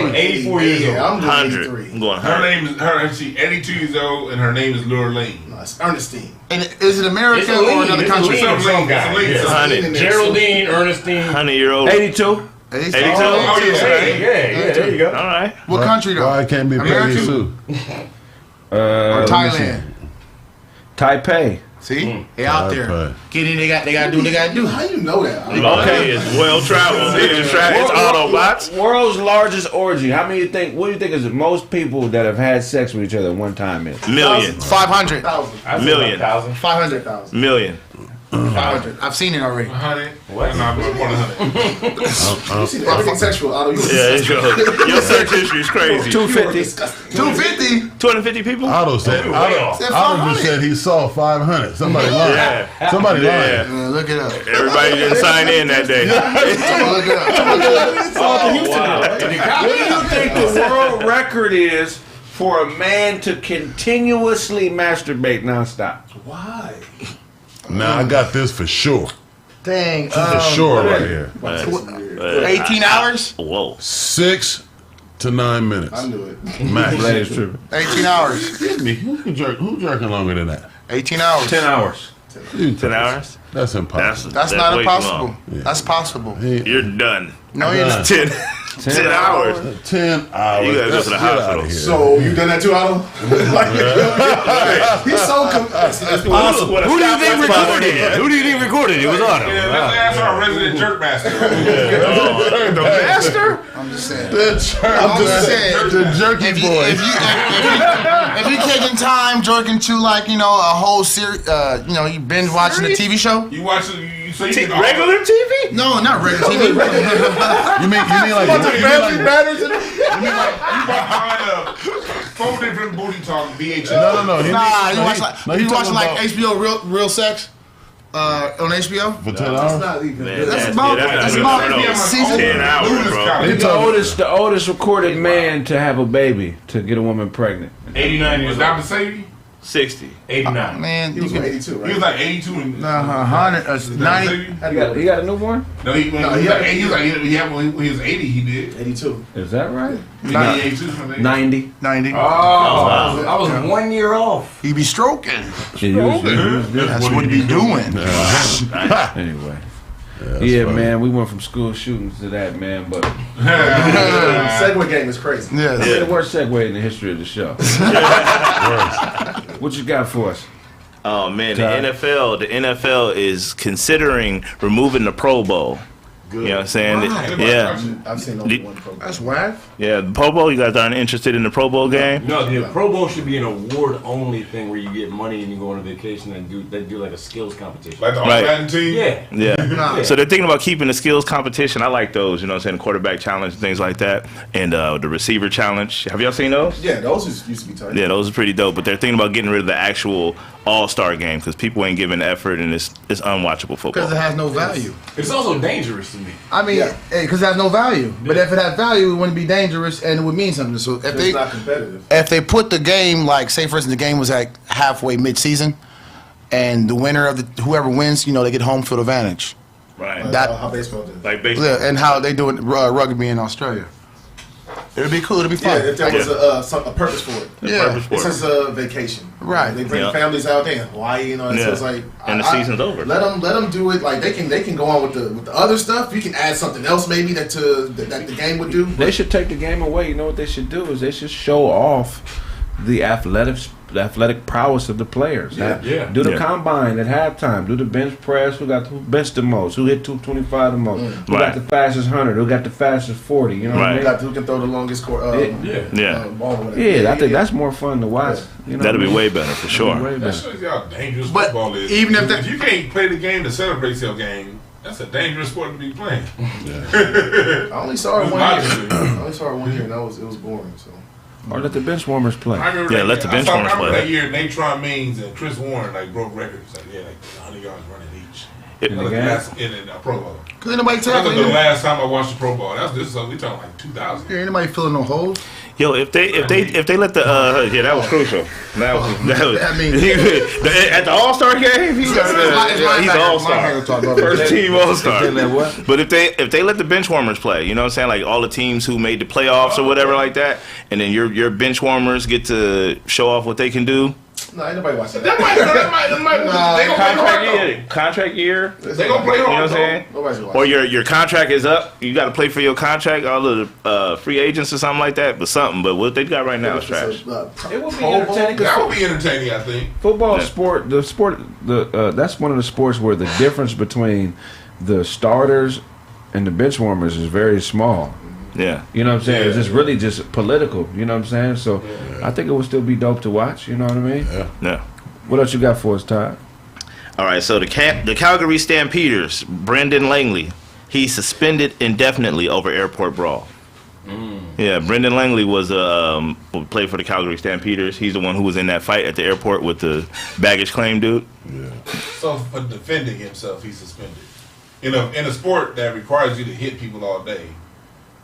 years old. I'm 100. 83. I'm going Her 100. name is she's 82 years old, and her name is Laura Lane. No, it's Ernestine. And is it America or another country? Some Lane guy. 100. Geraldine, Ernestine. 100-year-old. 82. 82? Yeah, there you go. All right. What country though? Why can't be America? Peggy Sue? Or Thailand? Taipei. See, they out there. Getting, they got to do what they got to do. How you know that? Okay, it's well traveled. It's Autobots. World's largest orgy. How many you think? What do you think is the most people that have had sex with each other at one time? Is Millions. 500. Million. 500,000. Million. 500. I've seen it already. 100. What? No, more than 100. You see everything sexual. Yeah, your search history is crazy. 250. 250. 250 people? Otto said. Otto just said he saw 500. Somebody lied. Yeah. Somebody lied. Yeah. Look it up. Everybody didn't sign in that day. Look it up. What do you think the world record is for a man to continuously masturbate nonstop? Why? Now I got this for sure. Dang. For sure right here. 18 hours? Whoa. 6 to 9 minutes. I knew it. Max. 18 hours. Excuse me. Who jerking longer than that? 18 hours. 10 hours. 10 hours? That's impossible. That's not way too impossible. long. That's possible. You're done. No, you're not. 10 hours. 10 hours. You gotta go to the Get hospital. out of here. So you done that too, Otto? He's so it's possible. Who do you think recorded it? Who do you think recorded it? It was Otto. Yeah, let's ask our resident jerk master. The master? I'm just saying. The jerky If boy. you taking time jerking to like a whole series, you binge watching a TV show. You watch it. So you get Regular TV? No, not regular TV. You mean like matters? You buy 4 different booty talk VHS. No. You watching like HBO Real Sex on HBO for 10 hours? not even. That's about season 10 hours, bro. The oldest recorded man to have a baby to get a woman pregnant. 89 years Was old. Dr. Sadie? 60. 89. Man, He was 82, He right? was like 82 and 100, 90. He got a newborn? No, he was when he was 80. He did. 82. Is that right? He did 82 from there. 90. 90. I was 1 year off. He be stroking. That's That's what he be doing. Anyway. Yeah, man, we went from school shootings to that, man, but Segway game is crazy. Yeah. the worst segue in the history of the show. What you got for us? Oh man, the NFL is considering removing the Pro Bowl. You know what I'm saying? Yeah. I've seen only one program. That's whack. Yeah, the Pro Bowl, you guys aren't interested in the Pro Bowl game? No, the Pro Bowl should be an award-only thing where you get money and you go on a vacation and do like a skills competition. Like the Right. All-Latin team? Yeah. Yeah. So they're thinking about keeping the skills competition. I like those, you know what I'm saying? Quarterback challenge and things like that. And the receiver challenge. Have y'all seen those? Yeah, those used to be tight. Yeah, those are pretty dope. But they're thinking about getting rid of the actual all-star game because people ain't giving the effort and it's unwatchable football. Because it has no value. It's also dangerous to me. I mean, because it has no value. But if it had value, it wouldn't be dangerous and it would mean something. So It's not competitive. if they put the game, like, say, for instance, the game was like halfway mid-season, and the winner of whoever wins, they get home field advantage. Right. That- How baseball does. Like baseball. Yeah, and how they do it rugby in Australia. It'd be cool. It'd be fun. Yeah, if there was a purpose for it. It's just a vacation. Right. They bring families out there in Hawaii, you know. So it's like, and the season's over. Let them do it. Like they can go on with the other stuff. You can add something else maybe that the game would do. They should take the game away. You know what they should do is they should show off the athletic prowess of the players. Do the combine at halftime. Do the bench press. Who benched the most? Who hit 225 the most? Who got the fastest 100? Who got the fastest 40? You know what I mean? Who can throw the longest ball? I think that's more fun to watch. You know That'll be way better for sure. That shows you how dangerous football is. Even if you can't play the game that celebrates your game, that's a dangerous sport to be playing. I only saw it 1 year. And it was boring. So. Or let the bench warmers play. Let the bench warmers play. That year, Natron Means and Chris Warren broke records. 100 yards running each. In the game? In a Pro Bowl. Could anybody tell That was the last time I watched the Pro Bowl. We talking like 2000. Yeah, anybody feeling no holes? Yo, if they let the that was crucial. That was I mean, at the All-Star game, he's an All-Star, first team All-Star. But if they let the bench warmers play, you know what I'm saying, like all the teams who made the playoffs or whatever like that, and then your bench warmers get to show off what they can do. No, ain't nobody watching that. Contract year. They gonna play hard. You know what I'm saying? Or your contract is up. You got to play for your contract. All of the free agents or something like that. But what they got right now is trash. It would be entertaining. That would be entertaining, I think. Football sport. That's one of the sports where the difference between the starters and the bench warmers is very small. Yeah. You know what I'm saying? It's just really just political. You know what I'm saying? So I think it would still be dope to watch. You know what I mean? Yeah. What else you got for us, Todd? All right. So the Calgary Stampeders, Brendan Langley, he's suspended indefinitely over airport brawl. Yeah, Brendan Langley was played for the Calgary Stampeders. He's the one who was in that fight at the airport with the baggage claim dude. Yeah. So for defending himself, he's suspended. In a sport that requires you to hit people all day,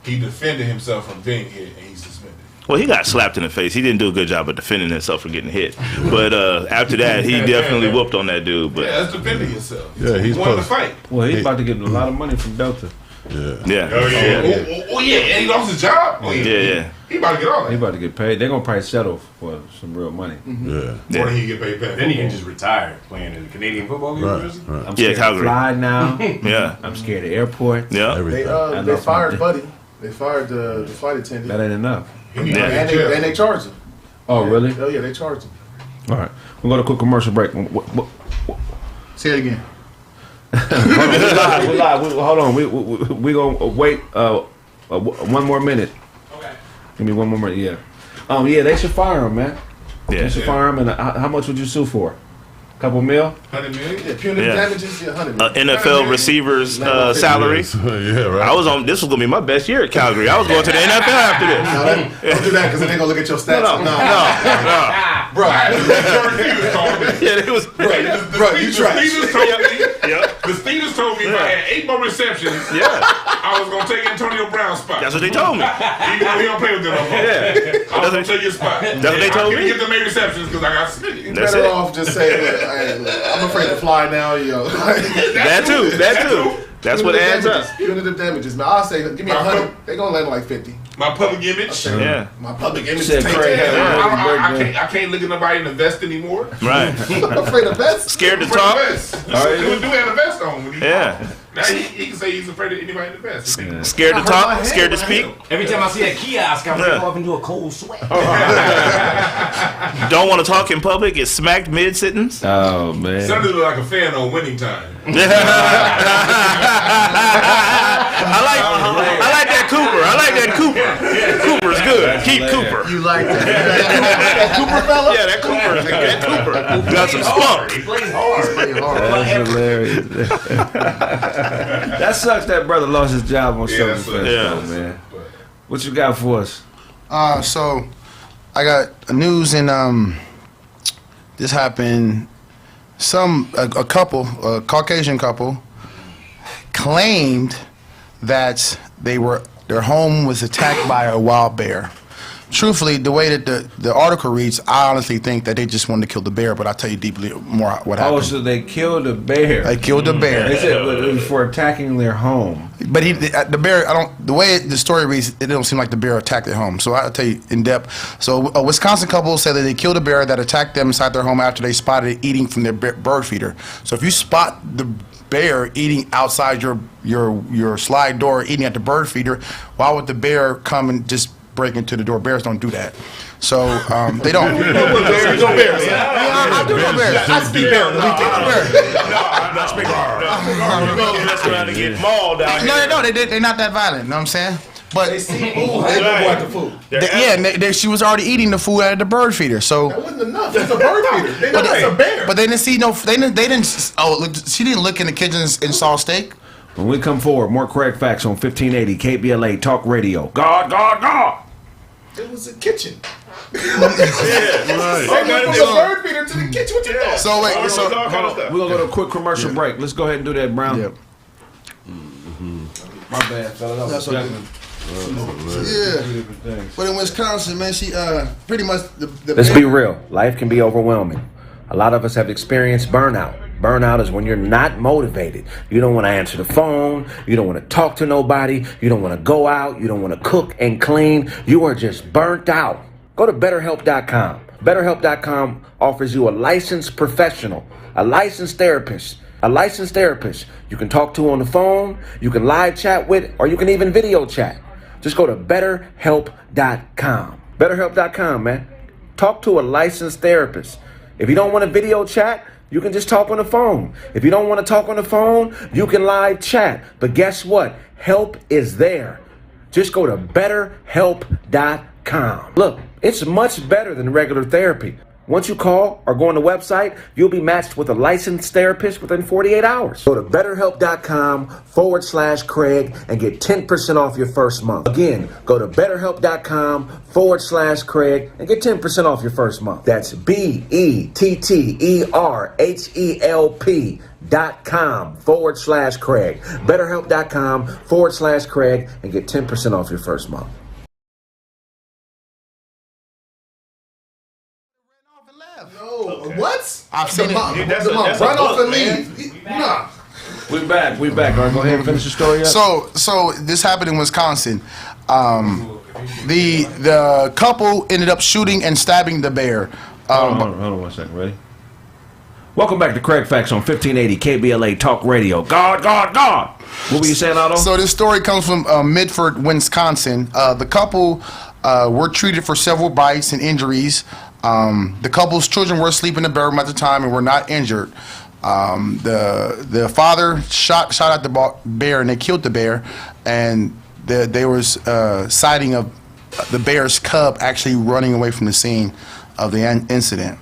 he defended himself from being hit, and he's suspended. Well, he got slapped in the face. He didn't do a good job of defending himself from getting hit. But after that, he definitely whooped on that dude. But that's defending yourself. Yeah, he's won the fight. Well, he's about to get a lot of money from Delta. Yeah. And he lost his job. Yeah. He about to get all that. He about to get paid. They're gonna probably settle for some real money. More than he get paid. Then he can just retire playing in the Canadian Football League. Right. I'm scared to fly now. Yeah. I'm scared of airports. Yeah. They fired Buddy. They fired the flight attendant. That ain't enough. And they charged him. Oh, really? Oh, yeah, they charged him. All right. We'll go to a quick commercial break. Say it again. We're live. Hold on. We gonna wait 1 more minute. Okay. Give me 1 more minute. Yeah. They should fire him, man. Yeah. They should fire him. And how much would you sue for? Couple mil? 100 million? Yeah, punitive damages, 100 million. NFL receivers salary. Yeah, right. This was gonna be my best year at Calgary. I was going to the NFL after this. Don't do that because then they're gonna look at your stats. No. Bro. Yeah, it was. Bro, you trash. The Steelers told me if I had 8 more receptions, I was gonna take Antonio Brown's spot. That's what they told me. Even though he don't play with them no more. I was gonna take your spot. That's what they told me. I couldn't get the 8 receptions because I got suspended. You're better off just saying, I'm afraid to fly now, yo. That too. That's what adds up. Punitive damages, man. I'll say, give me 100. They're gonna land like 50. My public image. Yeah. My public image Said is tainted. Kraig had I can't look at nobody in the vest anymore. Right. I'm afraid of vest. Scared to Afraid of talk. vest. He would do have a vest on when he Yeah. Now he can say he's afraid of anybody in the vest. Scared to talk. Scared to speak. Every time I see a kiosk, I go up into a cold sweat. Don't want to talk in public. Get smacked mid sentence. Oh man. Something look like a fan on winning time. I like that Cooper. Cooper's good. Keep Cooper. You like that? That Cooper fella? Yeah, that Cooper. Got some spunk. He plays hard. That's hilarious. That sucks that brother lost his job on Southern Fest, though, man. What you got for us? So I got news in this happened. A couple, a Caucasian couple, claimed that their home was attacked by a wild bear. truthfully, the way that the article reads, I honestly think that they just wanted to kill the bear. But I'll tell you deeply more what happened. Oh, so they killed the bear. They killed the bear. They said it was for attacking their home. But the bear, the way the story reads, it don't seem like the bear attacked their home. So I'll tell you in depth. So a Wisconsin couple said that they killed a bear that attacked them inside their home after they spotted it eating from their bird feeder. So if you spot the bear eating outside your slide door, eating at the bird feeder, why would the bear come and just break into the door? Bears don't do that. So they don't. Bears. I do know bears. I speak bear on the weekend. I'm not speaking. That's trying to get mauled out here. No, they're not that violent. You know what I'm saying? But They see food, they go at the food. she was already eating the food out of the bird feeder. So That wasn't enough. It's a bird feeder. They know it's a bear. But they didn't see no. They didn't. Oh, look, she didn't look in the kitchen and saw steak. When we come forward, more Kraig Facts on 1580 KBLA Talk Radio. God. It was a kitchen. Right. They went from the bird feeder to the kitchen. What you thought? So wait, so We're going to go to a quick commercial break. Let's go ahead and do that, Brown. Yep. My bad, fella. That's okay. Yeah. But in Wisconsin, man, she pretty much the Let's be real. Life can be overwhelming. A lot of us have experienced burnout. Burnout is when you're not motivated. You don't want to answer the phone. You don't want to talk to nobody. You don't want to go out. You don't want to cook and clean. You are just burnt out. Go to BetterHelp.com. BetterHelp.com offers you a licensed professional, a licensed therapist. You can talk to on the phone, you can live chat with, or you can even video chat. Just go to BetterHelp.com. BetterHelp.com, man. Talk to a licensed therapist. If you don't want to video chat, you can just talk on the phone. If you don't want to talk on the phone, you can live chat. But guess what? Help is there. Just go to BetterHelp.com. Look, it's much better than regular therapy. Once you call or go on the website, you'll be matched with a licensed therapist within 48 hours. Go to BetterHelp.com/Kraig and get 10% off your first month. Again, go to BetterHelp.com/Kraig and get 10% off your first month. That's BetterHelp.com/Kraig. BetterHelp.com/Kraig and get 10% off your first month. What? I've seen it. That's Run a off book, and man. leave. Nah. We back. All right, go ahead and finish the story up. So this happened in Wisconsin. The couple ended up shooting and stabbing the bear. Hold on 1 second. Ready? Welcome back to Kraig Facts on 1580 KBLA Talk Radio. God. What were you saying, Otto? So this story comes from Midford, Wisconsin. The couple were treated for several bites and injuries. The couple's children were asleep in the bedroom at the time and were not injured. The father shot at the bear and they killed the bear, and there was sighting of the bear's cub actually running away from the scene of the incident.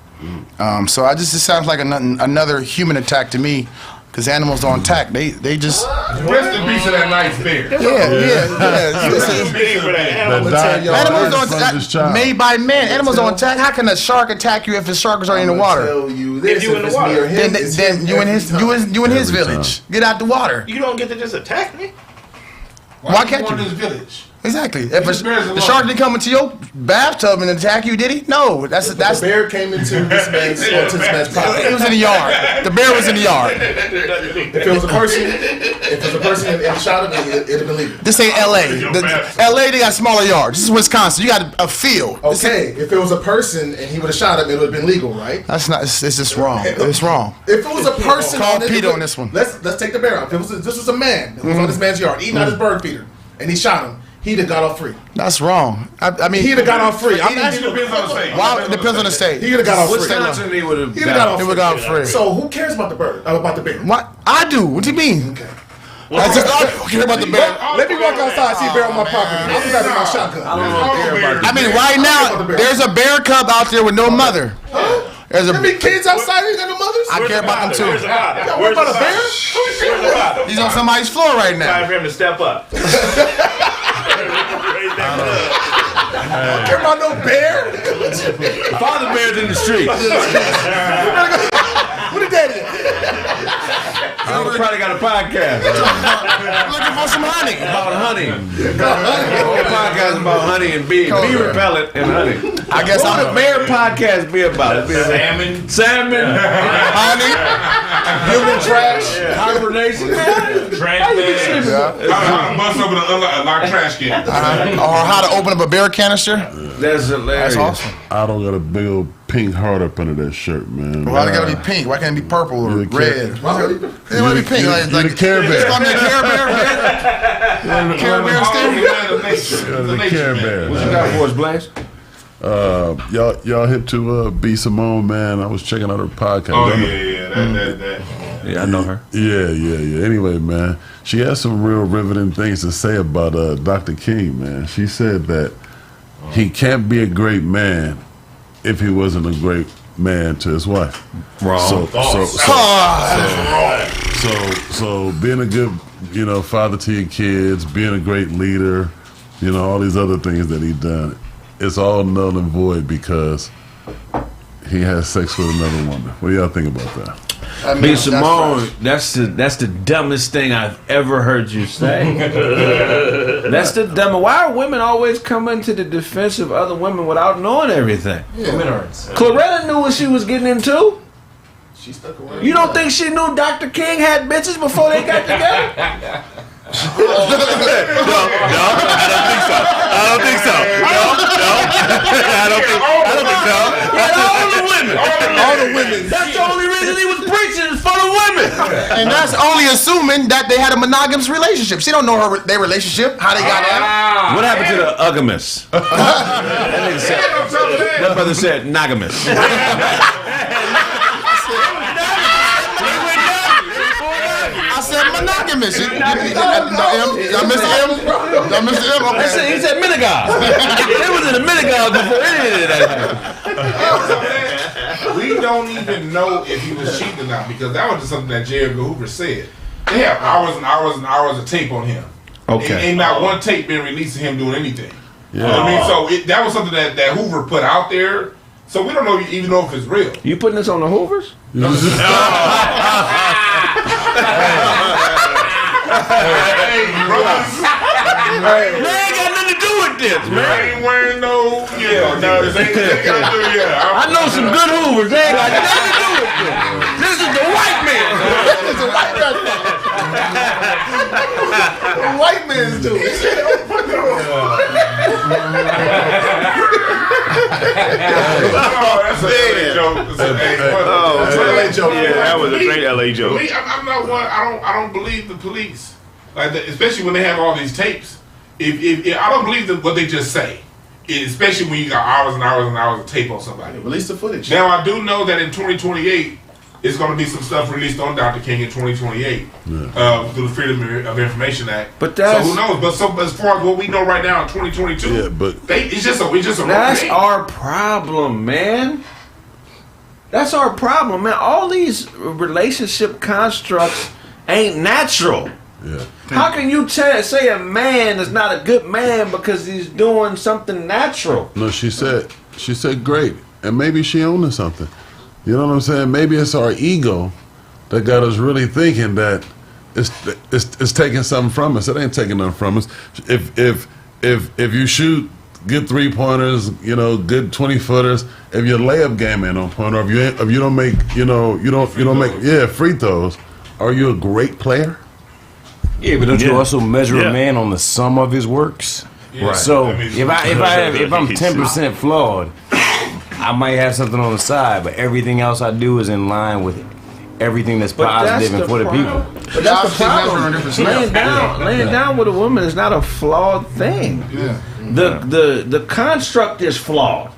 So it sounds like another human attack to me. Because animals don't attack, they just. Rest in peace of that nice bear. Animals don't attack. Made by man. Animals don't attack. How can a shark attack you if the shark is already in the water? Tell you this, If you in the it's water. me or him, Then you in his village. Get out the water. You don't get to just attack me. Why can't in you? this village? Exactly. If This bear's the alone. shark didn't come into your bathtub and attack you, did he? No. That's. The bear came into this man's property. It was in the yard. The bear was in the yard. If it was a person, and shot him, it'd have been legal. This ain't L.A. L.A. they got smaller yards. This is Wisconsin. You got a field. Okay, if it was a person and he would have shot him, it would have been legal, right? That's not. It's just wrong. It's wrong. If it was a person, Call Peter on this one. Let's take the bear out. If this was a man that was on this man's yard eating out his bird feeder, and he shot him, he'd have got off free. That's wrong. I mean, He'd have got off free. I'm It asking. depends on the state. Wow, it depends on the state. He would have got off free. Wisconsin, he would have He'd have got off He free. would got free. So who cares about the bird? About the bear? What? I do. What do you mean? Okay. I don't care about the bear. Let me walk outside, see a bear on my property. I'm grabbing my shotgun. I mean, right now, there's a bear cub out there with no mother. There's There be kids outside who ain't got no mothers? I care about them Where's too. the father? What Where's about the a bear? father? Where's the father? He's on somebody's floor right Time now. for him to step up. I don't care about no bear. Father bear's in the street. What did that is? I probably got a podcast. Looking want some honey. About honey. The whole podcast is about honey and bee repellent and honey. I guess what would a bear podcast be about? Salmon, honey, human trash, hibernation, trash How to bust open a locked trash can. Or how to open up a beer canister. That's hilarious. That's awesome. I don't got a big old pink heart up under that shirt, man. Why it gotta be pink? Why can't it be purple or red? It wanna be pink. Like the Care Bear. It's gonna be a Care Bear. Care Bear still. The Care Bear. What you got for us, Blaze? Y'all hip to B Simone, man. I was checking out her podcast. Oh yeah. Yeah, I know her. Yeah. Anyway, man, she has some real riveting things to say about Dr. King, man. She said that he can't be a great man if he wasn't a great man to his wife. Wrong. So being a good, father to your kids, being a great leader, all these other things that he done, it's all null and void because he has sex with another woman. What do y'all think about that? B. Simone, that's the dumbest thing I've ever heard you say. That's the dumb. Why are women always coming to the defense of other women without knowing everything? Claretta knew what she was getting into. She stuck around. You don't think she knew Dr. King had bitches before they got together? No, I don't think so. All the women. That's the only reason he was preaching is for the women. And that's only assuming that they had a monogamous relationship. She don't know their relationship, how they got out. What happened to the ugamus? That brother said nogamus. I said monogamous. I missed the M. Okay. He said minigog. It was in the minigog before any of that. We don't even know if he was cheating or not because that was just something that J. Edgar Hoover said. They have hours and hours and hours of tape on him. Okay. Ain't not one tape been released of him doing anything. Yeah. You know what I mean? So that was something that Hoover put out there. So we don't even know if it's real. You putting this on the Hoovers? Hey, brothers. They ain't got nothing to do with this, man. I ain't wearing no. This ain't got to do. I know some good Hoovers. They ain't got nothing to do with this. This is the white man. This is the white man. The white man's doing it. That's an LA joke. LA joke. Yeah, that was a great LA joke. I'm not one. I don't believe the police, like especially when they have all these tapes. If I don't believe what they just say, especially when you got hours and hours and hours of tape on somebody. Release the footage. Now I do know that in 2028, it's going to be some stuff released on Dr. King in 2028 through the Freedom of Information Act. But that's, so who knows? But so as far as what we know right now in 2022, it's just a that's our problem, man. That's our problem, man. All these relationship constructs ain't natural. Yeah. How can you say a man is not a good man because he's doing something natural? No, she said great, and maybe she owned something. You know what I'm saying? Maybe it's our ego that got us really thinking that it's taking something from us. It ain't taking nothing from us. If you shoot good 3-pointers, good 20-footers, if your layup game ain't on point, or if you don't make free throws, are you a great player? Yeah, but don't you also measure a man on the sum of his works? Yeah. Right. So if I'm 10% flawed, I might have something on the side, but everything else I do is in line with everything that's positive and for the people. But that's the problem. Laying down with a woman is not a flawed thing. Yeah. The construct is flawed.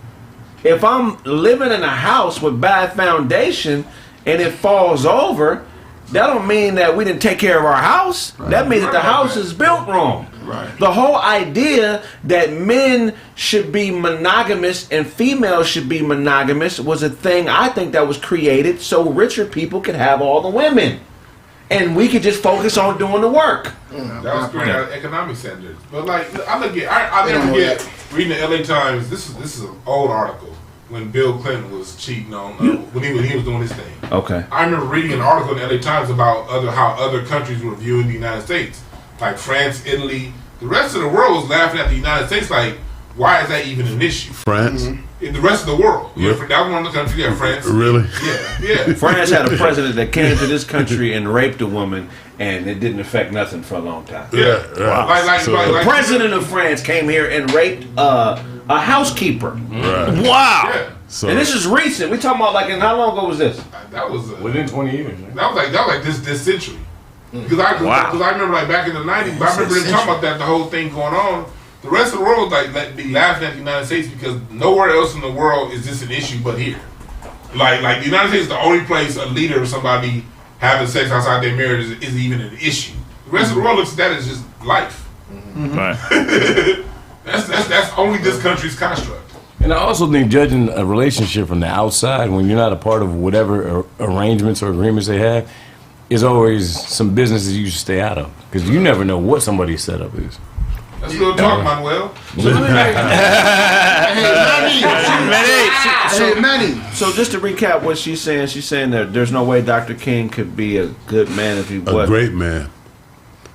If I'm living in a house with bad foundation and it falls over, that don't mean that we didn't take care of our house. Right. That means that the house is built wrong. Right. The whole idea that men should be monogamous and females should be monogamous was a thing I think that was created so richer people could have all the women. And we could just focus on doing the work. That was great economic standards. But I never get reading the LA Times. This is an old article when Bill Clinton was cheating on when he was doing his thing. Okay. I remember reading an article in the LA Times about how other countries were viewing the United States. like France, Italy. The rest of the world was laughing at the United States like, why is that even an issue? France? In the rest of the world. Yeah, that was one of the countries, France. Really? Yeah. France had a president that came to this country and raped a woman, and it didn't affect nothing for a long time. Yeah. Wow. The president of France came here and raped a housekeeper. Right. Wow. Yeah. So, and this is recent. We talking about and how long ago was this? That was within 20 years. Man. That was like this century. Because I remember like back in the 90s, but I remember them talking about that, the whole thing going on. The rest of the world be laughing at the United States because nowhere else in the world is this an issue but here. Like the United States is the only place a leader or somebody having sex outside their marriage is even an issue. The rest of the world looks at that as just life. Mm-hmm. Right. that's only this country's construct. And I also think judging a relationship from the outside when you're not a part of whatever arrangements or agreements they have is always some businesses you should stay out of because you never know what somebody's setup is. That's real talk, Manuel. So just to recap what she's saying that there's no way Dr. King could be a good man if he was a great man.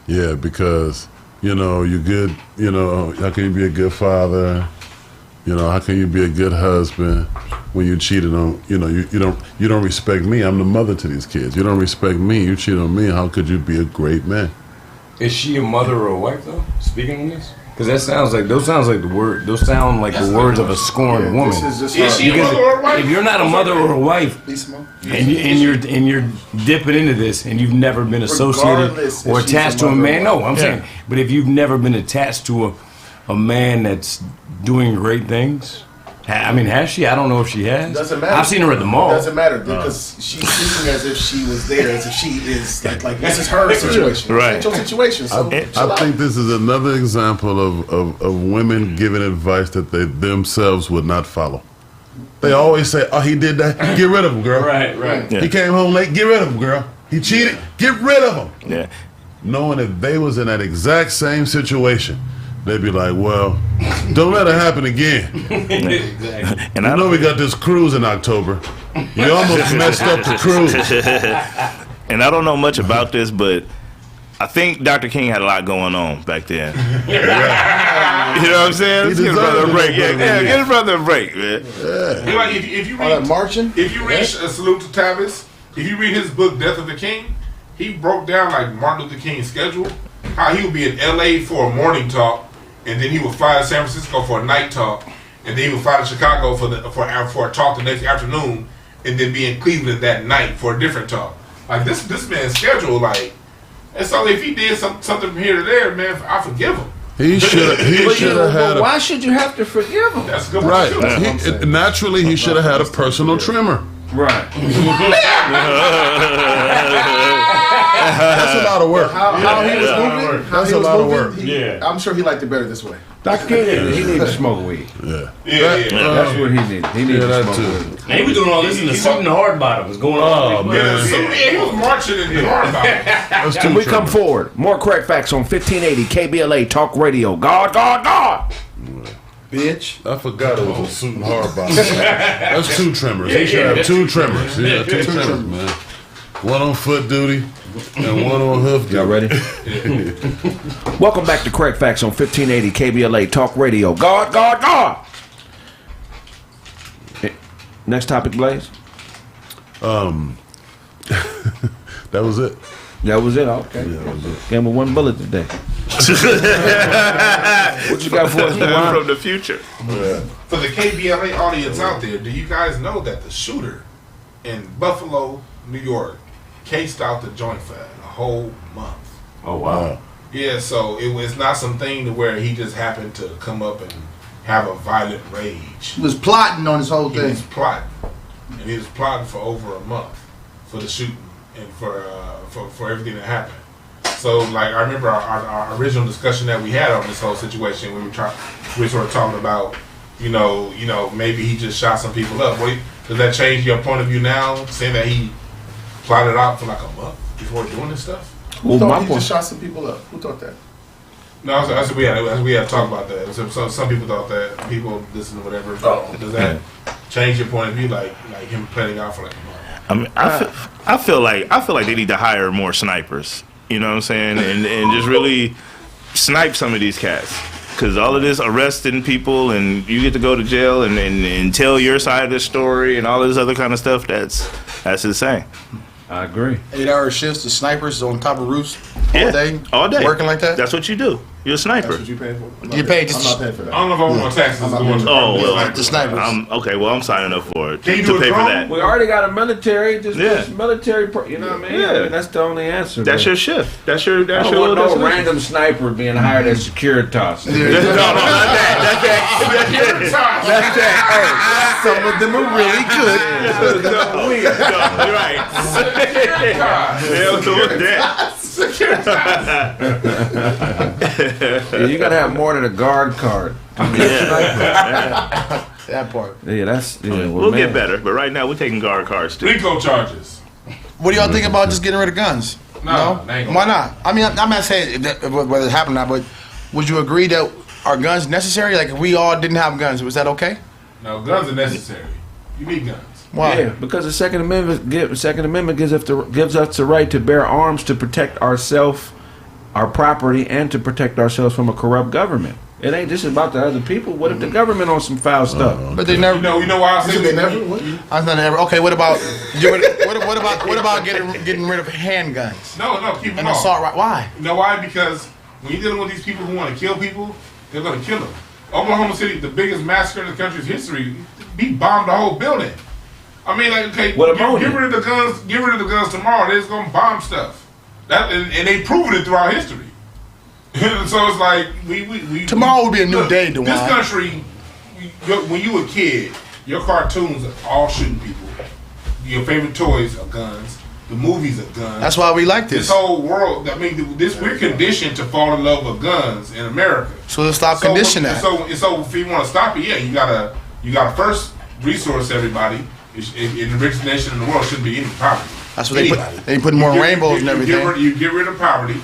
Yeah, because you're good. How can you be a good father? How can you be a good husband when you cheated on? You don't respect me. I'm the mother to these kids. You don't respect me. You cheat on me. How could you be a great man? Is she a mother or a wife though? Speaking on this, because those sound like the words of a scorned woman. Is she a mother or a wife? If you're not a mother or a wife, and you're dipping into this, and you've never been associated or attached to a man, no, I'm saying, but if you've never been attached to a man that's doing great things. I mean, has she? I don't know if she has. Doesn't matter. I've seen her at the mall. Doesn't matter because she's speaking as if she was there, as if she is like this is her situation. Right. It's your situation. So I think this is another example of women giving advice that they themselves would not follow. They always say, "Oh, he did that. Get rid of him, girl." Right. Yeah. He came home late. Get rid of him, girl. He cheated. Get rid of him. Yeah. Knowing if they was in that exact same situation, they'd be like, well, don't let it happen again. Exactly. And I know we got this cruise in October. You almost messed up the cruise. And I don't know much about this, but I think Dr. King had a lot going on back then. Yeah. You know what I'm saying? Let's give his brother a break. Yeah, give his brother a break, man. Yeah. Like if you read marching, if you read a Salute to Tavis, if you read his book Death of the King, he broke down like Martin Luther King's schedule, how he would be in LA for a morning talk, and then he would fly to San Francisco for a night talk, and then he would fly to Chicago for a talk the next afternoon, and then be in Cleveland that night for a different talk. Like this man's schedule, like, and so if he did something from here to there, man, I forgive him. He should have had. Why should you have to forgive him? That's a good. Right. Naturally, he should have had a personal trimmer. Right. That's a lot of work. How he was moving. That's a lot of work. I'm sure he liked it better this way. Dr. King, he needed to smoke weed. Yeah. That's what he needed. He needed to smoke weed. And he was doing all this in the suit and the hard bottom. Was going on. Oh, man. He was marching in the hard bottom. And we come forward. More Kraig Facts on 1580 KBLA Talk Radio. God. Bitch. I forgot it was a suit and hard bottom. That's two trimmers. He should have two trimmers. Yeah, two trimmers, man. One on foot duty and one on hoof duty. Y'all ready? Welcome back to Kraig Facts on 1580 KBLA Talk Radio. God. Next topic, Blaze. That was it. That was it. Okay. Yeah, that was it. Game with one bullet today. What you got for us, Ron? From the future. Yeah. For the KBLA audience out there, do you guys know that the shooter in Buffalo, New York, cased out the joint for a whole month? Oh wow. Yeah, so it was not something to where he just happened to come up and have a violent rage. He was plotting on this whole He thing. was plotting, and he was plotting for over a month for the shooting and for everything that happened. So, like, I remember our original discussion that we had on this whole situation. We were sort of talking about, maybe he just shot some people up. Does that change your point of view now, saying that he plotted out for like a month before doing this stuff? Who thought he just shot some people up? Who thought that? No, that's we had to talk about that. Some people thought that. People listen to whatever. Does that change your point of view, like him planning out for like a month? I mean, I feel like they need to hire more snipers. You know what I'm saying? And just really snipe some of these cats. Because all of this arresting people and you get to go to jail and tell your side of the story and all this other kind of stuff, that's insane. I agree. 8-hour shifts, the snipers on top of roofs all day. Working like that? That's what you do. You're a sniper. That's what you pay for? You pay just. I'm not paying for that. I don't know if I want my taxes going to the snipers. I'm signing up for it. Can you to do a pay for drone? that. We already got a military, military, you know what I mean? Yeah. I mean, that's the only answer. That's but your shift. That's your I don't want no random sniper being hired as Securitas. No, not that. That's that. Some of them are really good. No, you're right. They'll do that. Yeah, you gotta have more than a guard card. That part. Yeah, that's We'll get better, but right now we're taking guard cards too. RICO charges. What do y'all think about just getting rid of guns? No? They ain't gonna- Why not? I mean, I'm not saying whether it happened or not, but would you agree that are guns necessary? Like, if we all didn't have guns, was that okay? No, guns are necessary. You need guns. Why? Yeah, because the Second Amendment gives us the right to bear arms to protect ourselves, our property, and to protect ourselves from a corrupt government. It ain't just about the other people. What if the government on some foul stuff? But they never. You know why I say They that? never. What? I was not never. Okay, what about what about getting rid of handguns No, keep them and off. assault? Why? You know why? Because when you're dealing with these people who want to kill people, they're going to kill them. Oklahoma City, the biggest massacre in the country's history, he bombed the whole building. I mean, like, okay, get rid of the guns. Get rid of the guns tomorrow. They're just going to bomb stuff. And they proven it throughout history. So it's like Tomorrow will be a new day, DeJuan. This country, when you were a kid, your cartoons are all shooting people. Your favorite toys are guns. The movies are guns. That's why we like this. This whole world, I mean, we're conditioned to fall in love with guns in America. So let's stop conditioning that. So if you want to stop it, yeah, you gotta first resource everybody. In the richest nation in the world shouldn't be any poverty. That's what they put more rainbows and everything. You get rid of poverty,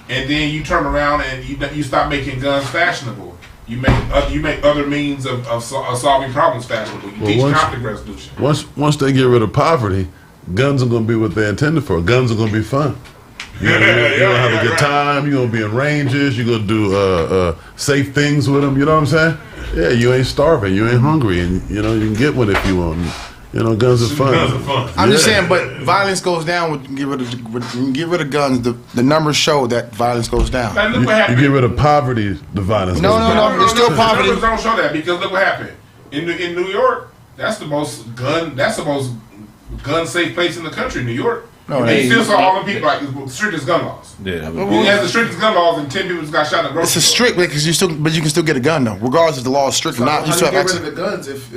and then you turn around and you stop making guns fashionable. You make other means of solving problems fashionable. You teach conflict resolution. Once they get rid of poverty, guns are going to be what they're intended for. Guns are going to be fun. You're gonna have a good time. You're gonna be in ranges. You're gonna do safe things with them. You know what I'm saying? Yeah, you ain't starving. You ain't hungry, and you can get one if you want. Guns are fun. Guns are fun. I'm just saying, but violence goes down when you get rid of guns. The numbers show that violence goes down. Like, look what happened. You get rid of poverty, the violence goes down. No. There's still poverty. Numbers don't show that because look what happened in New York. That's the most gun safe place in the country, New York. No, they still saw all the people like the strictest gun laws. Yeah, he has the strictest gun laws, and 10 people got shot in the grocery It's a strict because you can still get a gun though, regardless if the law is strict or not. You still have get access. rid of the guns if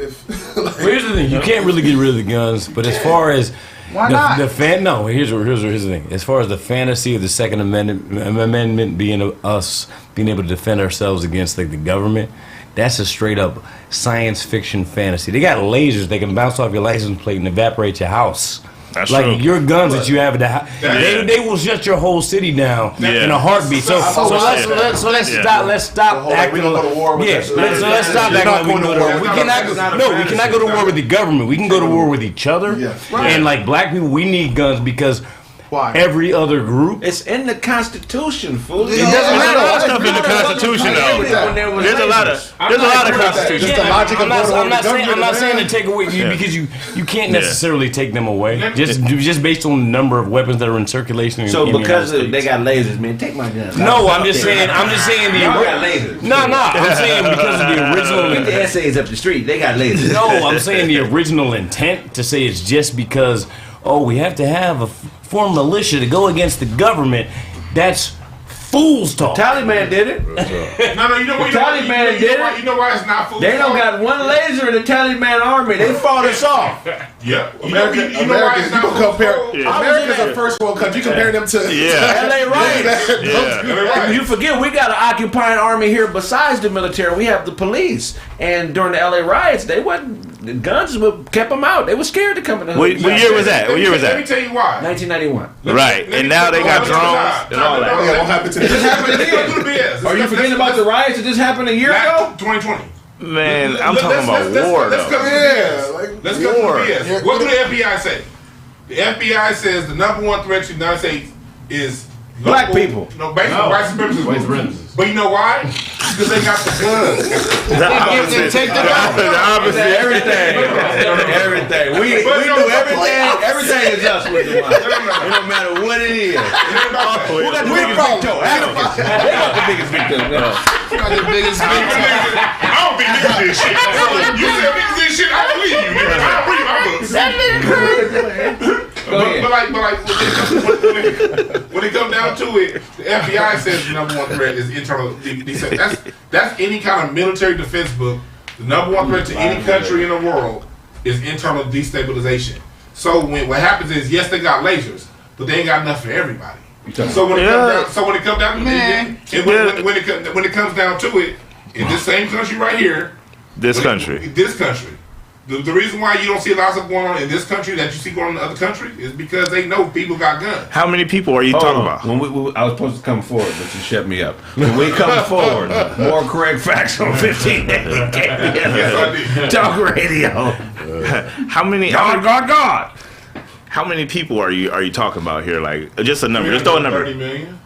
Well, here's the thing: you can't really get rid of the guns, but as far as Why not? here's the thing: as far as the fantasy of the Second Amendment being us being able to defend ourselves against like the government, that's a straight up science fiction fantasy. They got lasers; they can bounce off your license plate and evaporate your house. That's like true. your guns that you have in the house, they will shut your whole city down in a heartbeat. So let's stop acting like let's stop acting like we can go to war. We cannot go to war with the government. We can go to war with each other. And like black people, we need guns because every other group. It's in the Constitution, fool. There's a lot of stuff in the Constitution, though. There's a lot of Constitution. I'm not saying to take away because you can't necessarily take them away just based on the number of weapons that are in circulation. So in because the they got lasers, man, take my gun. No, I'm just saying got lasers. I'm saying because of the original. Get the essays up the street. They got lasers. No, I'm saying the original intent to say it's just because we have to have a form militia to go against the government. That's fool's talk. Taliban did it. No, you know what? Taliban did it. You know why it's not fool's They don't talk? got one laser in the Taliban army. They fought us off. Yeah. America's a first world country. You compare them to LA riots. You forget we got an occupying army here besides the military. We have the police. And during the LA riots, the guns kept them out. They were scared to come in the What year was that? Let me tell you why. 1991. Right, and now they got drones and all that. What happened to It just happened a year ago. Are you forgetting about the riots that just happened a year ago? 2020. Man, I'm talking about war, Let's though. cut to the BS. What do the FBI say? The FBI says the number one threat to the United States is Black people. No, basically white supremacists. But you know why? Because they got the guns. They take the opposite. Everything. We do everything. Everything is us with the money. It don't matter what it is. Who got the biggest big toe? They got the biggest big toe. Who got the biggest big toe? I don't think niggas did shit. You said niggas did shit. I believe you. Nigga. I read my books. That nigga crazy. But when it comes down to it, the FBI says the number one threat is internal. That's any kind of military defense book. The number one threat to any country in the world is internal destabilization. So what happens is, yes, they got lasers, but they ain't got enough for everybody. So when it comes down to it, in this same country right here, this country. The reason why you don't see a lot of stuff going on in this country that you see going on in other countries is because they know people got guns. How many people are you talking about? When I was supposed to come forward, but you shut me up. When we come forward, more Kraig Facts on 15 Talk Radio. How many? God. How many people are you talking about here? Like, just a number. Just throw a number. 30 million.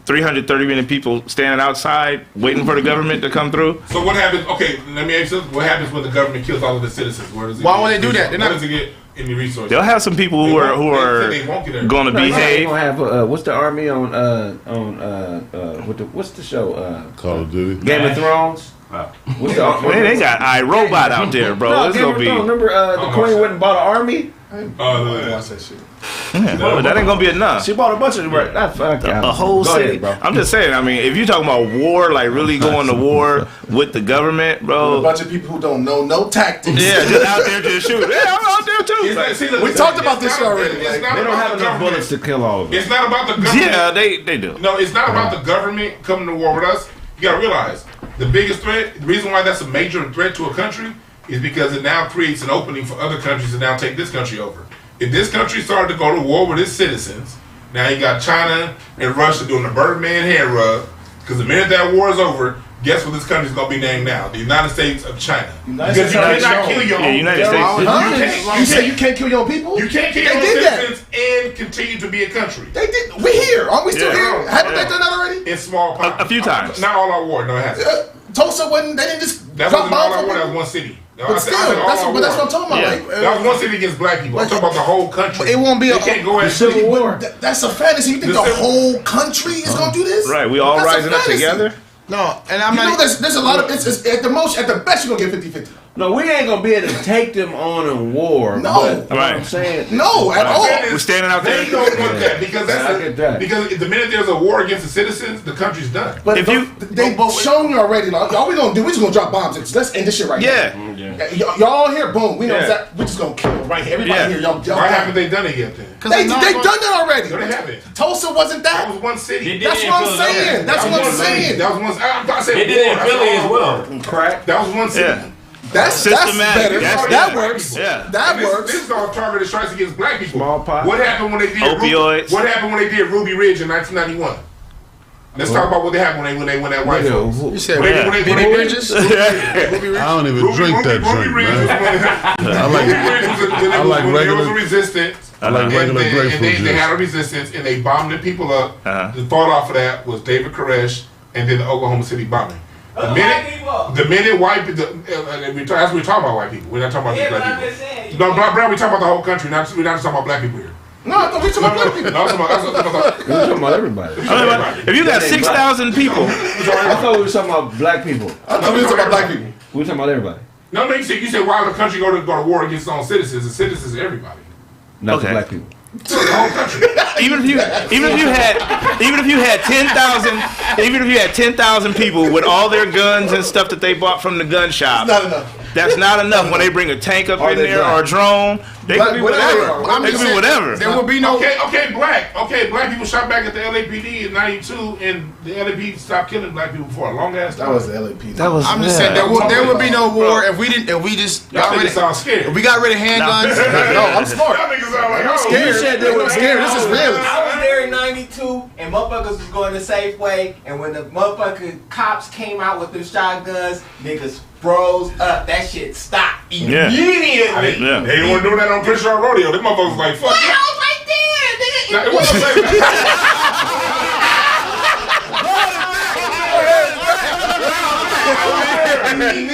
330 million people standing outside waiting for the government to come through. So what happens? Okay, let me ask you this. What happens when the government kills all of its citizens? Where does it Why would they do that? Where does it get any resources? They'll have some people who are going to behave. Gonna have what's the army on what's the show? Call of Duty. Game of Thrones. What's the Man, they got iRobot out there, bro. No, it's gonna be. Remember the Queen went and bought an army. Watch that shit. Yeah, that ain't gonna be enough. She bought a bunch of a whole city. Ahead, I'm just saying. I mean, if you're talking about war, like really going to war with the government, bro. A bunch of people who don't know no tactics. Yeah, just out there just shooting. Yeah, I'm out there too. We talked about this already. They don't have enough bullets to kill all of them. It's not about the government. Yeah, they do. No, it's not about the government coming to war with us. You gotta realize the biggest threat. The reason why that's a major threat to a country is because it now creates an opening for other countries to now take this country over. If this country started to go to war with its citizens, now you got China and Russia doing the Birdman hand rub, because the minute that war is over, guess what this country's going to be named now? The United States of China. Because you cannot kill your own United States. You say you can't kill your own people? You can't kill your own citizens and continue to be a country. They did. We here. Aren't we still here? Haven't they done that already? In small pockets. A few times. Not all our war. No, it hasn't. Tulsa wasn't. They didn't just. That wasn't all our war. That was one city. But still, that's what I'm talking about. Yeah. Like, that was one city against black people. I'm talking about the whole country. It won't be they can't go at Civil War. That's a fantasy. You think the whole country is going to do this? Right. We all rising up together. No, and I'm not. There's a lot of. It's at the best you're gonna get 50-50. No, we ain't gonna be able to take them on in war. No, but, right. I'm saying no at all. We're standing out there. They don't want that because because the minute there's a war against the citizens, the country's done. But they've shown you already. Like, all we gonna do, we're just gonna drop bombs. Let's end this shit right now. Y'all here, boom. We know exactly. We're just gonna kill right here. Everybody here, y'all. Why haven't they done it yet then? They've done that already. No, they haven't. Tulsa wasn't that. That was one city. That's what I'm saying. That's what I'm saying. That was one. I said they did it in Philly as well. Correct. That was one city. Yeah. That's better. That works. Yeah. That works. This is all targeted strikes against black people. Smallpox. What happened when they did opioids? What happened when they did Ruby Ridge in 1991? Let's talk about what happened when they went that white folks. You said when they Bridges? I don't even drink that drink, man. I like regular. There was a resistance. I like regular grapefruit juice. They had a resistance, and they bombed the people up. The thought off of that was David Koresh, and then the Oklahoma City bombing. The minute white people, as we're talking about white people, we're not talking about black people. No, we're talking about the whole country. We're not just talking about black people here. No, I thought we talking about black people. No, we're talking about everybody. If you got 6,000 people, I thought we were talking about black people. I thought we were talking about black people. We were talking about everybody. No, you said why would the country go to war against its own citizens? The citizens are everybody. Not the black people. The whole country. even if you had 10,000 people with all their guns and stuff that they bought from the gun shop, That's not enough. That's not enough. When they bring a tank up in there or a drone, they can be whatever. They can be whatever. There will be no. Black people shot back at the LAPD in '92, and the LAPD stopped killing black people for a long ass time. That was the LAPD. I'm just saying there would be no war if we just got rid of. Scared. If we got rid of handguns. No, I'm smart. Y'all niggas sound like, I'm scared. You said they were scared. This is real. I was there in '92, and motherfuckers was going to Safeway, and when the motherfucking cops came out with their shotguns, niggas froze up. That shit stopped immediately. They didn't want to do that on Crenshaw Rodeo. Them motherfuckers was like, fuck. I was right there, nigga. It wasn't like I'm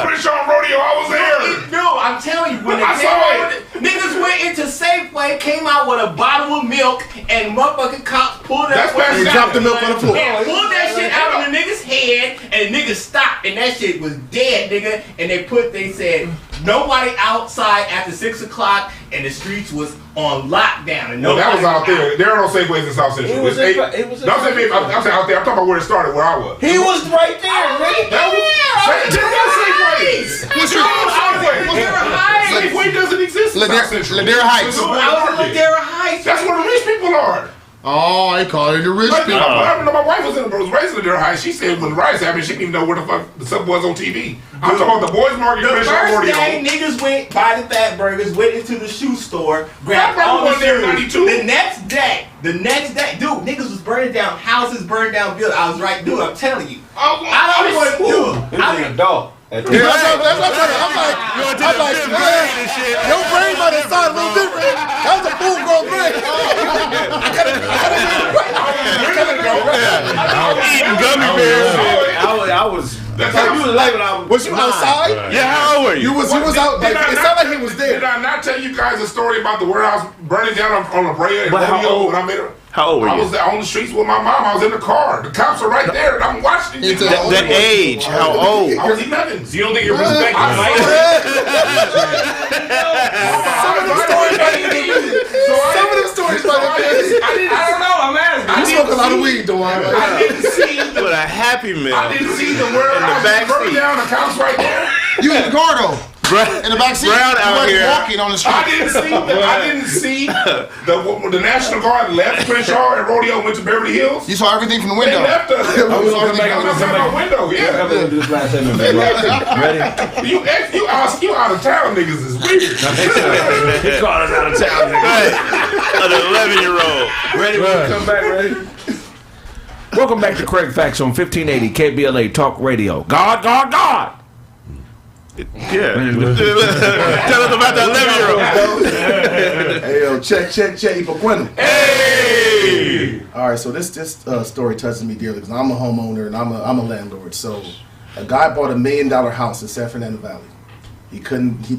pretty sure on rodeo I was there. No, I'm telling you, when I saw it. niggas went into Safeway, came out with a bottle of milk, and motherfucking cops pulled that and dropped the milk on the floor. And pulled that shit out of the nigga's head, and the nigga stopped, and that shit was dead, nigga. And they said nobody outside after 6 o'clock, and the streets was on lockdown. And no, that was out there. There are no Safeways in South Central. I'm saying out there. I'm talking about where it started, where I was. He was right there, right? Safeway doesn't exist in South Central. Ladera Heights. Ladera Heights. That's where the rich people are. Oh, they call it the rich people. My wife was raised in Ladera Heights. She said when the riots happened, she didn't even know where the fuck the sub was on TV. I'm talking about the boys' market. The first day niggas went by the Fat Burgers, went into the shoe store, grabbed all the shoes. The next day, dude, niggas was burning down houses, burning down buildings. I was right, dude. I'm telling you. I don't want to do it. I'm an adult. I'm like, your brain might have started a little different. That was a full-grown brain. Eating gummy bears. I was. You was late when I was. Was you outside? Yeah, how old were you? You was out. Like, it sounded like he was there. Did I not tell you guys a story about the warehouse burning down on La Brea and rodeo when I made it? How old were you? I was on the streets with my mom. I was in the car. The cops are right there, and I'm watching. The age? How old? I was 11. So you don't think you're respecting Some of them stories might be. I don't know. I'm asking. You smoke a lot of weed, though. I didn't see. With a Happy Meal. I didn't see the warehouse burning down. The cops right there. You in the car though? In the back seat. Brown out here. Walking on the street. I didn't see the National Guard left Crenshaw and rodeo went to Beverly Hills. You saw everything from the They window. left us. I was outside my window. Yeah. They left us. Ready? You out of town niggas is weird. He called us out of town, nigga. An 11-year-old. Ready? When we come back, ready? Welcome back to Kraig Facts on 1580 KBLA Talk Radio. God. Yeah. Tell us about the 11-year-old. Hey, yo, check, for Quentin. Hey! All right, so this story touches me dearly because I'm a homeowner and I'm a landlord. So a guy bought $1 million house in San Fernando Valley.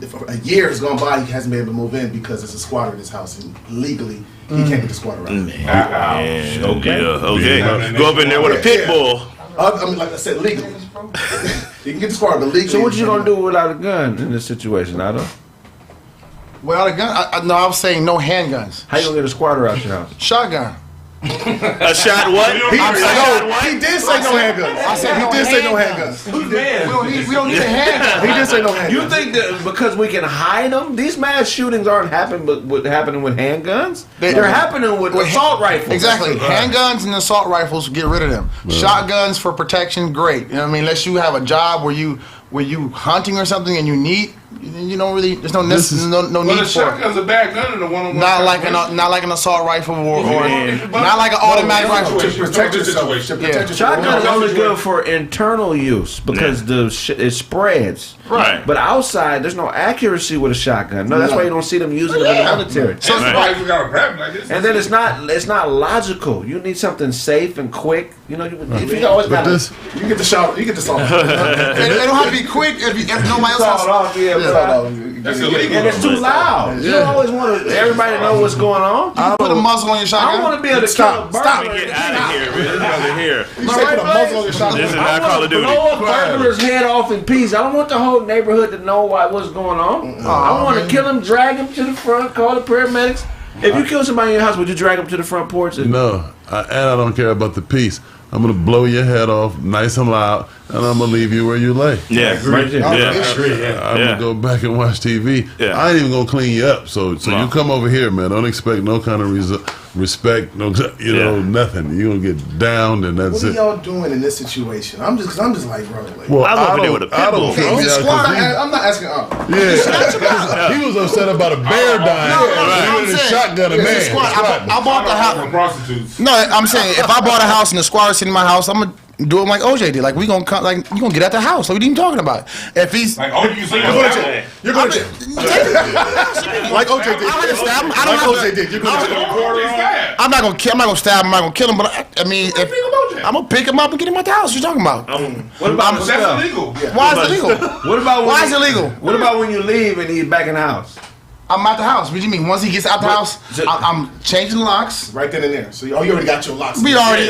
For a year has gone by, he hasn't been able to move in because there's a squatter in his house and legally he can't get the squatter out. Okay. Go up in there with a pit bull. I mean, like I said, legally. You can get the squatter, but legally. So what you gonna do without a gun in this situation, Otto? Without a gun? No, I was saying no handguns. How you gonna get a squatter out your house? Shotgun. A shot what? He did say no handguns. I said he did say no handguns. Who's man? We don't need a handgun. He did say no handguns. You think that because we can hide them, these mass shootings aren't happening with handguns? They're happening with assault rifles. Exactly. Handguns and assault rifles, get rid of them. Shotguns for protection, great. You know what I mean? Unless you have a job where you hunting or something and you need, you don't really. There's no need for it. Shotgun's a bad gun in the one-on-one. Not like an assault rifle or not like an automatic rifle. To protect yourself. Shotgun is only good for internal use because it spreads. Right. But outside, there's no accuracy with a shotgun. No, that's why you don't see them using them in the military. So and then it's not logical. You need something safe and quick. You know, if you always got you get the shot. You get the salt. They don't have to be quick if nobody else has. That's illegal. And it's too loud. You don't always want everybody to know what's going on. You put a muzzle on your shotgun. I want to be able to kill a burglar. Get out of here, man. Get out of here. You say put a muzzle on your shotgun. This is not Call of Duty. Blow a burglar's head off in peace. I don't want the whole neighborhood to know what's going on. I want to kill him, drag him to the front, call the paramedics. If you kill somebody in your house, would you drag him to the front porch? No, and I don't care about the peace. I'm gonna blow your head off nice and loud, and I'm gonna leave you where you lay. Yeah, I'm gonna go back and watch TV. Yeah. I ain't even gonna clean you up. So you come over here, man. Don't expect no kind of respect, nothing. You gonna get down, and that's it. What it. are y'all doing in this situation? I'm just like, bro. Well, I'm over there with a pit bull. I'm not asking. Yeah, he was upset about a bear dying. He shotgun a man. I bought the house. Prostitutes. No, I'm saying if I bought a house and the squatter sitting in my house, I'm gonna do him like OJ did. Like we gonna come, like you gonna get out the house. Like what are you talking about? If he's like you say you're going to jail. Like OJ did. I'm gonna stab him. You're going to jail. I'm not gonna stab him. I'm not gonna kill him. But I mean, if I'm gonna pick him up and get him out the house. What you talking about? What about That's illegal. Yeah. Why is it illegal? Why is it illegal? What about when you leave and he's back in the house? I'm at the house. What do you mean? Once he gets out the house, I'm changing the locks. Right then and there. So you already got your locks. We already.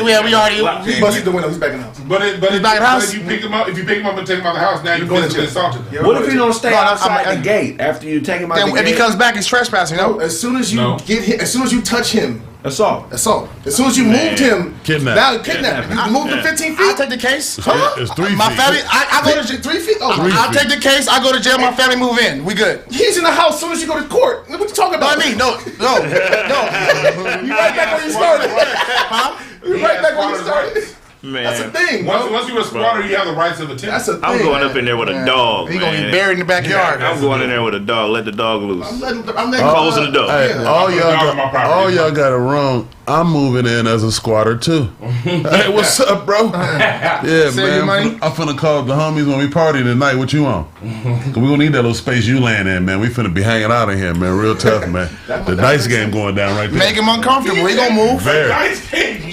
He busted the window. He's back in the house. But He's back in the house. if you pick him up and take him out the house, now you're physically assaulted him. What if you don't stay outside the gate after you take him out the gate? If he comes back, he's trespassing. No. As soon as you get him, as soon as you touch him. Assault. As soon as you moved him, Kidnap. Now kidnapping. You moved him 15 feet. I'll take the case. It's 3 My feet. family. I go to 3 feet. Oh, I'll take the case. I go to jail. My family move in. We good. He's in the house as soon as you go to court. What you talking about? No. You right back where you started. Huh? You right back where you started. Man. That's a thing. Once you're a squatter, you have the rights of a tenant. That's a thing. I'm going up in there with a dog. He gonna get buried in the backyard. I'm going in there with a dog. Let the dog loose. I'm letting Closing the door. Hey, all y'all got it wrong. I'm moving in as a squatter too. Hey, what's up, bro? Yeah, man. I'm finna call the homies when we party tonight. What you on? Cause we gonna need that little space you laying in, man. We finna be hanging out in here, man. Real tough, man. The dice game going down right there. Make him uncomfortable. He gonna move.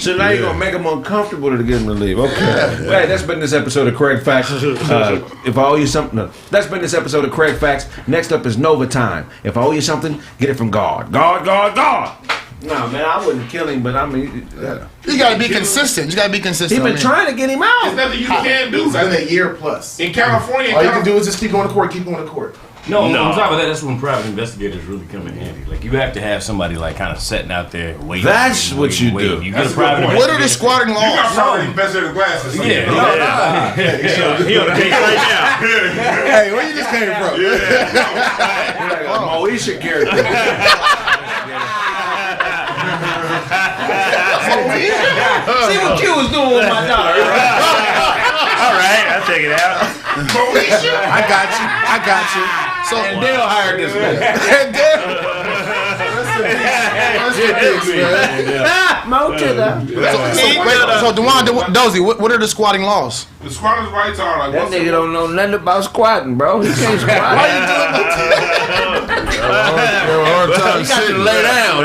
So now you're gonna make him uncomfortable to get him to leave. Okay. Hey, that's been this episode of Kraig Facts. If I owe you something, that's been this episode of Kraig Facts. Next up is Nova Time. If I owe you something, get it from God. God. No, man, I wouldn't kill him, but I mean, you gotta be consistent. You gotta be consistent. He's been trying to get him out. There's nothing you can do. It's been a year plus. In California, all you can do is just keep going to court. No, on top of that, that's when private investigators really come in handy. Like, you have to have somebody, like, kind of sitting out there waiting. That's what you do. You get a private investigator. What are the squatting laws? You got private investigator glasses. So Yeah. He on the case right now. Hey, where you just came from? Moesha character. See what Q was doing with my daughter. All right, I'll check it out. I got you. So And Dale hired this man. So Dewan, Dozy, what are the squatting laws? The squatter's rights are like That nigga don't know nothing about squatting, bro. He can't squat. Why you doing He got to lay down.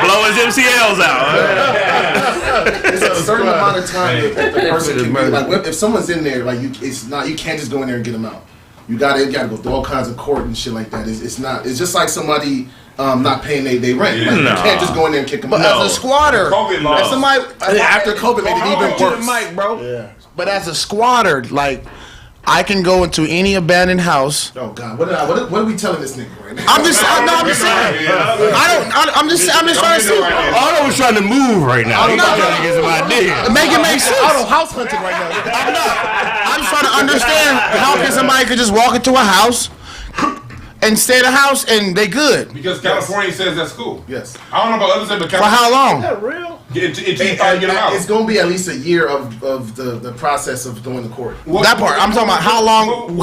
Blow his MCLs out. It's a certain amount of time that the person can be like. If someone's in there, like you can't just go in there and get them out. You gotta go through all kinds of court and shit like that. It's not. It's just like somebody not paying their rent. Like, you can't just go in there and kick them out. As a squatter, COVID law. somebody After COVID made it even worse. Mic, bro. Yeah. But as a squatter, like, I can go into any abandoned house. Oh God, what are we telling this nigga right now? I'm just saying. I'm just trying to see. Otto was trying to move right now. He's trying to get some ideas. Make it make sense. Auto house hunting right now. I'm not. I'm just trying to understand how can somebody could just walk into a house and stay in the house and they good. Because California says that's cool. Yes. I don't know about others, but For how long? Until you try to get them out. It's going to be at least a year of the process of going to court. That part. I'm talking about how long.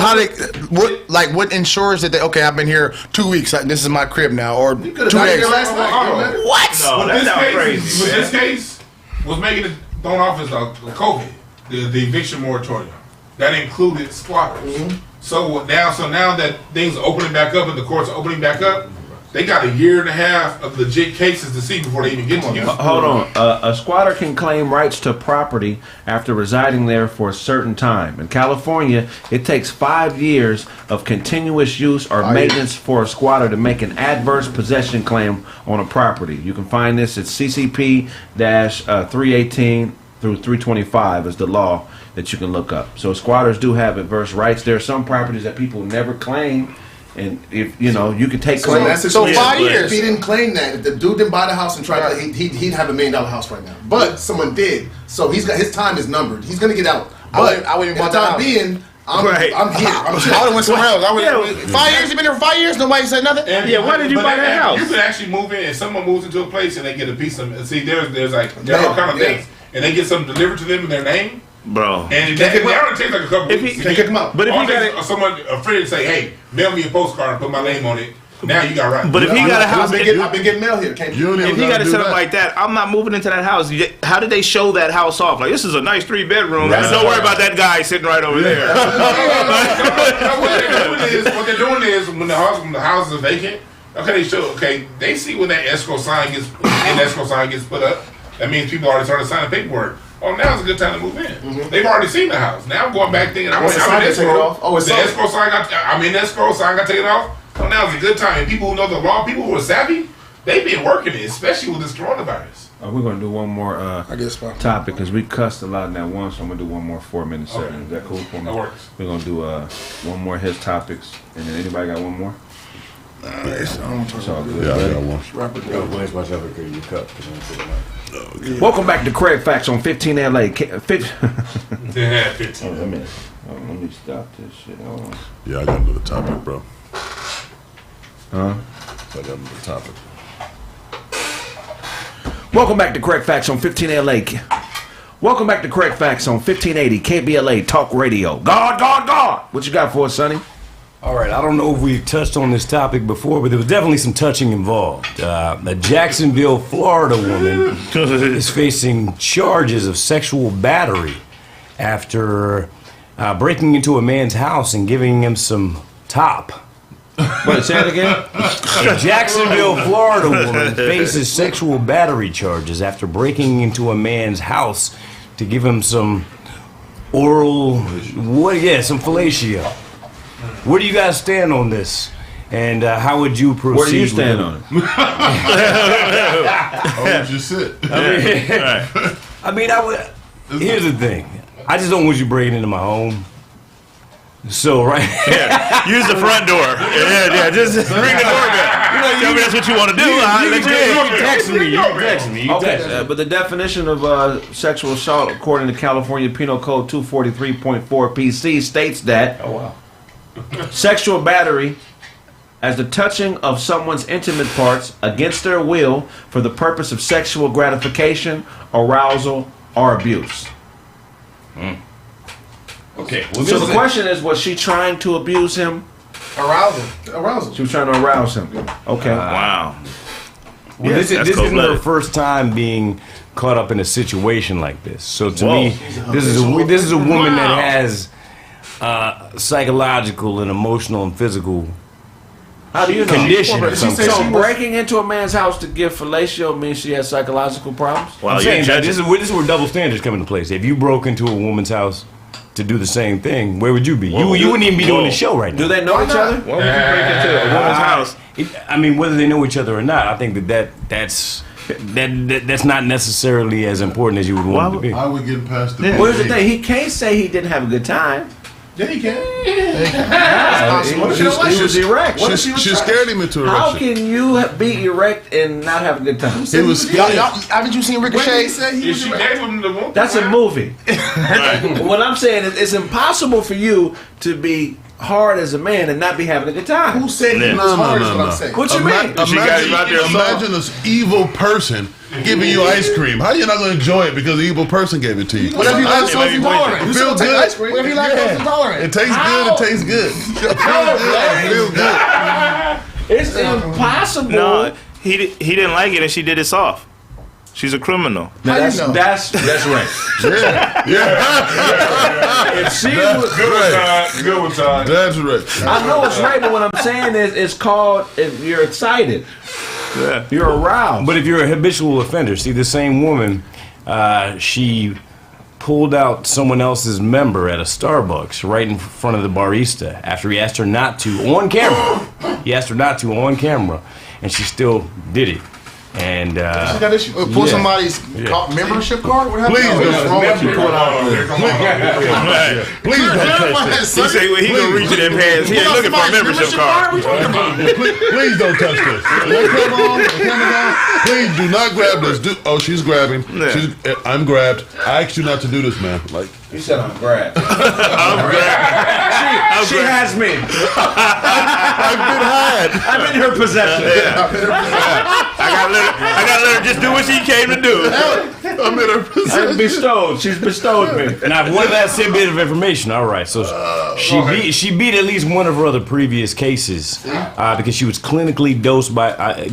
What ensures that they? Okay, I've been here 2 weeks. This is my crib now, or 2 days. Last night, What? No, that sounds crazy. This case was making it thrown off as a COVID, the eviction moratorium that included squatters. Mm-hmm. So now that things are opening back up and the courts are opening back up, they got a year and a half of legit cases to see before they even get to you. Hold on. A squatter can claim rights to property after residing there for a certain time. In California, it takes 5 years of continuous use or maintenance for a squatter to make an adverse possession claim on a property. You can find this at CCP-318 through 325 is the law that you can look up. So squatters do have adverse rights. There are some properties that people never claim. And if you can take claims. So 5 years. If he didn't claim that, if the dude didn't buy the house and try to, he'd have $1 million house right now. But someone did, so his time is numbered. He's gonna get out. But I wouldn't for the time being, I'm here. I would have went somewhere else. 5 years. You been here for 5 years. Nobody said nothing. Why did you buy that house? You can actually move in, and someone moves into a place and they get a piece of. See, there's all kind of things, and they get something delivered to them in their name. Bro. And it already takes like a couple weeks. You can't kick him out. But if he got a friend say, hey, mail me a postcard and put my name on it. Now you got right. But if he got a house, I've been getting mail here. If he got it set up like that, I'm not moving into that house. How did they show that house off? Like, this is a nice 3-bedroom. Don't worry about that guy sitting right over there. What they're doing is when the house is vacant, they see when that escrow sign gets put up. that means people already started signing paperwork. Oh, now's a good time to move in. Mm-hmm. They've already seen the house. Now I'm going back thinking, I'm in escrow. Oh, it's the escrow sign I'm in escrow sign got taken off. So now's a good time. And people who know the law, people who are savvy, they've been working it, especially with this coronavirus. We're going to do one more topic because we cussed a lot in that one, so I'm going to do one more 4-minute segment. Okay. Is that cool for me? That works. We're going to do one more his topics. And then anybody got one more? It's all good. Yeah, I got one. Welcome back to Kraig Facts on 15 LA. Yeah, 15. Let me stop this shit. Hold on. Yeah, I got another topic, bro. Huh? I got another topic. Welcome back to Kraig Facts on 15 LA. Welcome back to Kraig Facts on 1580 KBLA Talk Radio. God. What you got for us, Sonny? All right, I don't know if we've touched on this topic before, but there was definitely some touching involved. A Jacksonville, Florida woman is facing charges of sexual battery after breaking into a man's house and giving him some top. Wait, say it again? A Jacksonville, Florida woman faces sexual battery charges after breaking into a man's house to give him some oral, some fellatio. Where do you guys stand on this? And how would you proceed? Where do you stand on it? How would you sit? Here's the thing. I just don't want you breaking into my home. So, right? Use the front door. Just ring the doorbell. Tell me that's what you want to do. You text me. Okay, but the definition of sexual assault, according to California Penal Code 243.4 PC, states that sexual battery as the touching of someone's intimate parts against their will for the purpose of sexual gratification, arousal, or abuse. Okay. So the question is, was she trying to abuse him? Arousal. She was trying to arouse him. Okay. Wow. Well, this isn't her first time being caught up in a situation like this. So to me, this is a woman that has psychological and emotional and physical condition of some kind. So breaking into a man's house to give fellatio means she has psychological problems? Well, I'm saying that this is where double standards come into place. If you broke into a woman's house to do the same thing, where would you be? You wouldn't even be doing the show right now. Do they know each other? Why would you break into a woman's house? Whether they know each other or not, I think that's not necessarily as important as you would want it to be. How are we getting past the Well, here's the thing. He can't say he didn't have a good time. Yeah, he can. She was erect. She scared him into erection. How can you be erect and not have a good time? He was scared. Haven't you seen Ricochet? She gave him the one. That's a movie. What I'm saying is, it's impossible for you to be hard as a man and not be having a good time. Who said he was hard? Is what I'm saying. What you mean? Imagine this evil person giving you ice cream. How are you not going to enjoy it because the evil person gave it to you? Whatever you lactose intolerant. You feel good. Ice cream. Whatever you lactose intolerant. It tastes good. It tastes good. It feels good. It's impossible. No, he didn't like it and she did it soft. She's a criminal. Now that's right. If she was good one, Todd. That's right. I know it's right, but what I'm saying is, it's called if you're excited. Yeah. You're aroused. But if you're a habitual offender, see the same woman, she pulled out someone else's member at a Starbucks right in front of the barista after he asked her not to on camera. He asked her not to on camera, and she still did it. And she got issue. Pull somebody's membership card. What happened? Please don't touch this. He say he gonna reach in their pants. He ain't looking for a membership card. Please don't touch this. Come on. Please do not grab this. She's grabbing. I'm grabbed. I asked you not to do this, man. Like you said, I'm grabbed. She has me. I've been had. I'm in her possession. I gotta let her just do what she came to do. I'm in her possession. I'm bestowed. She's bestowed me. And I've one last bit of information. All right, so she beat at least one of her other previous cases because she was clinically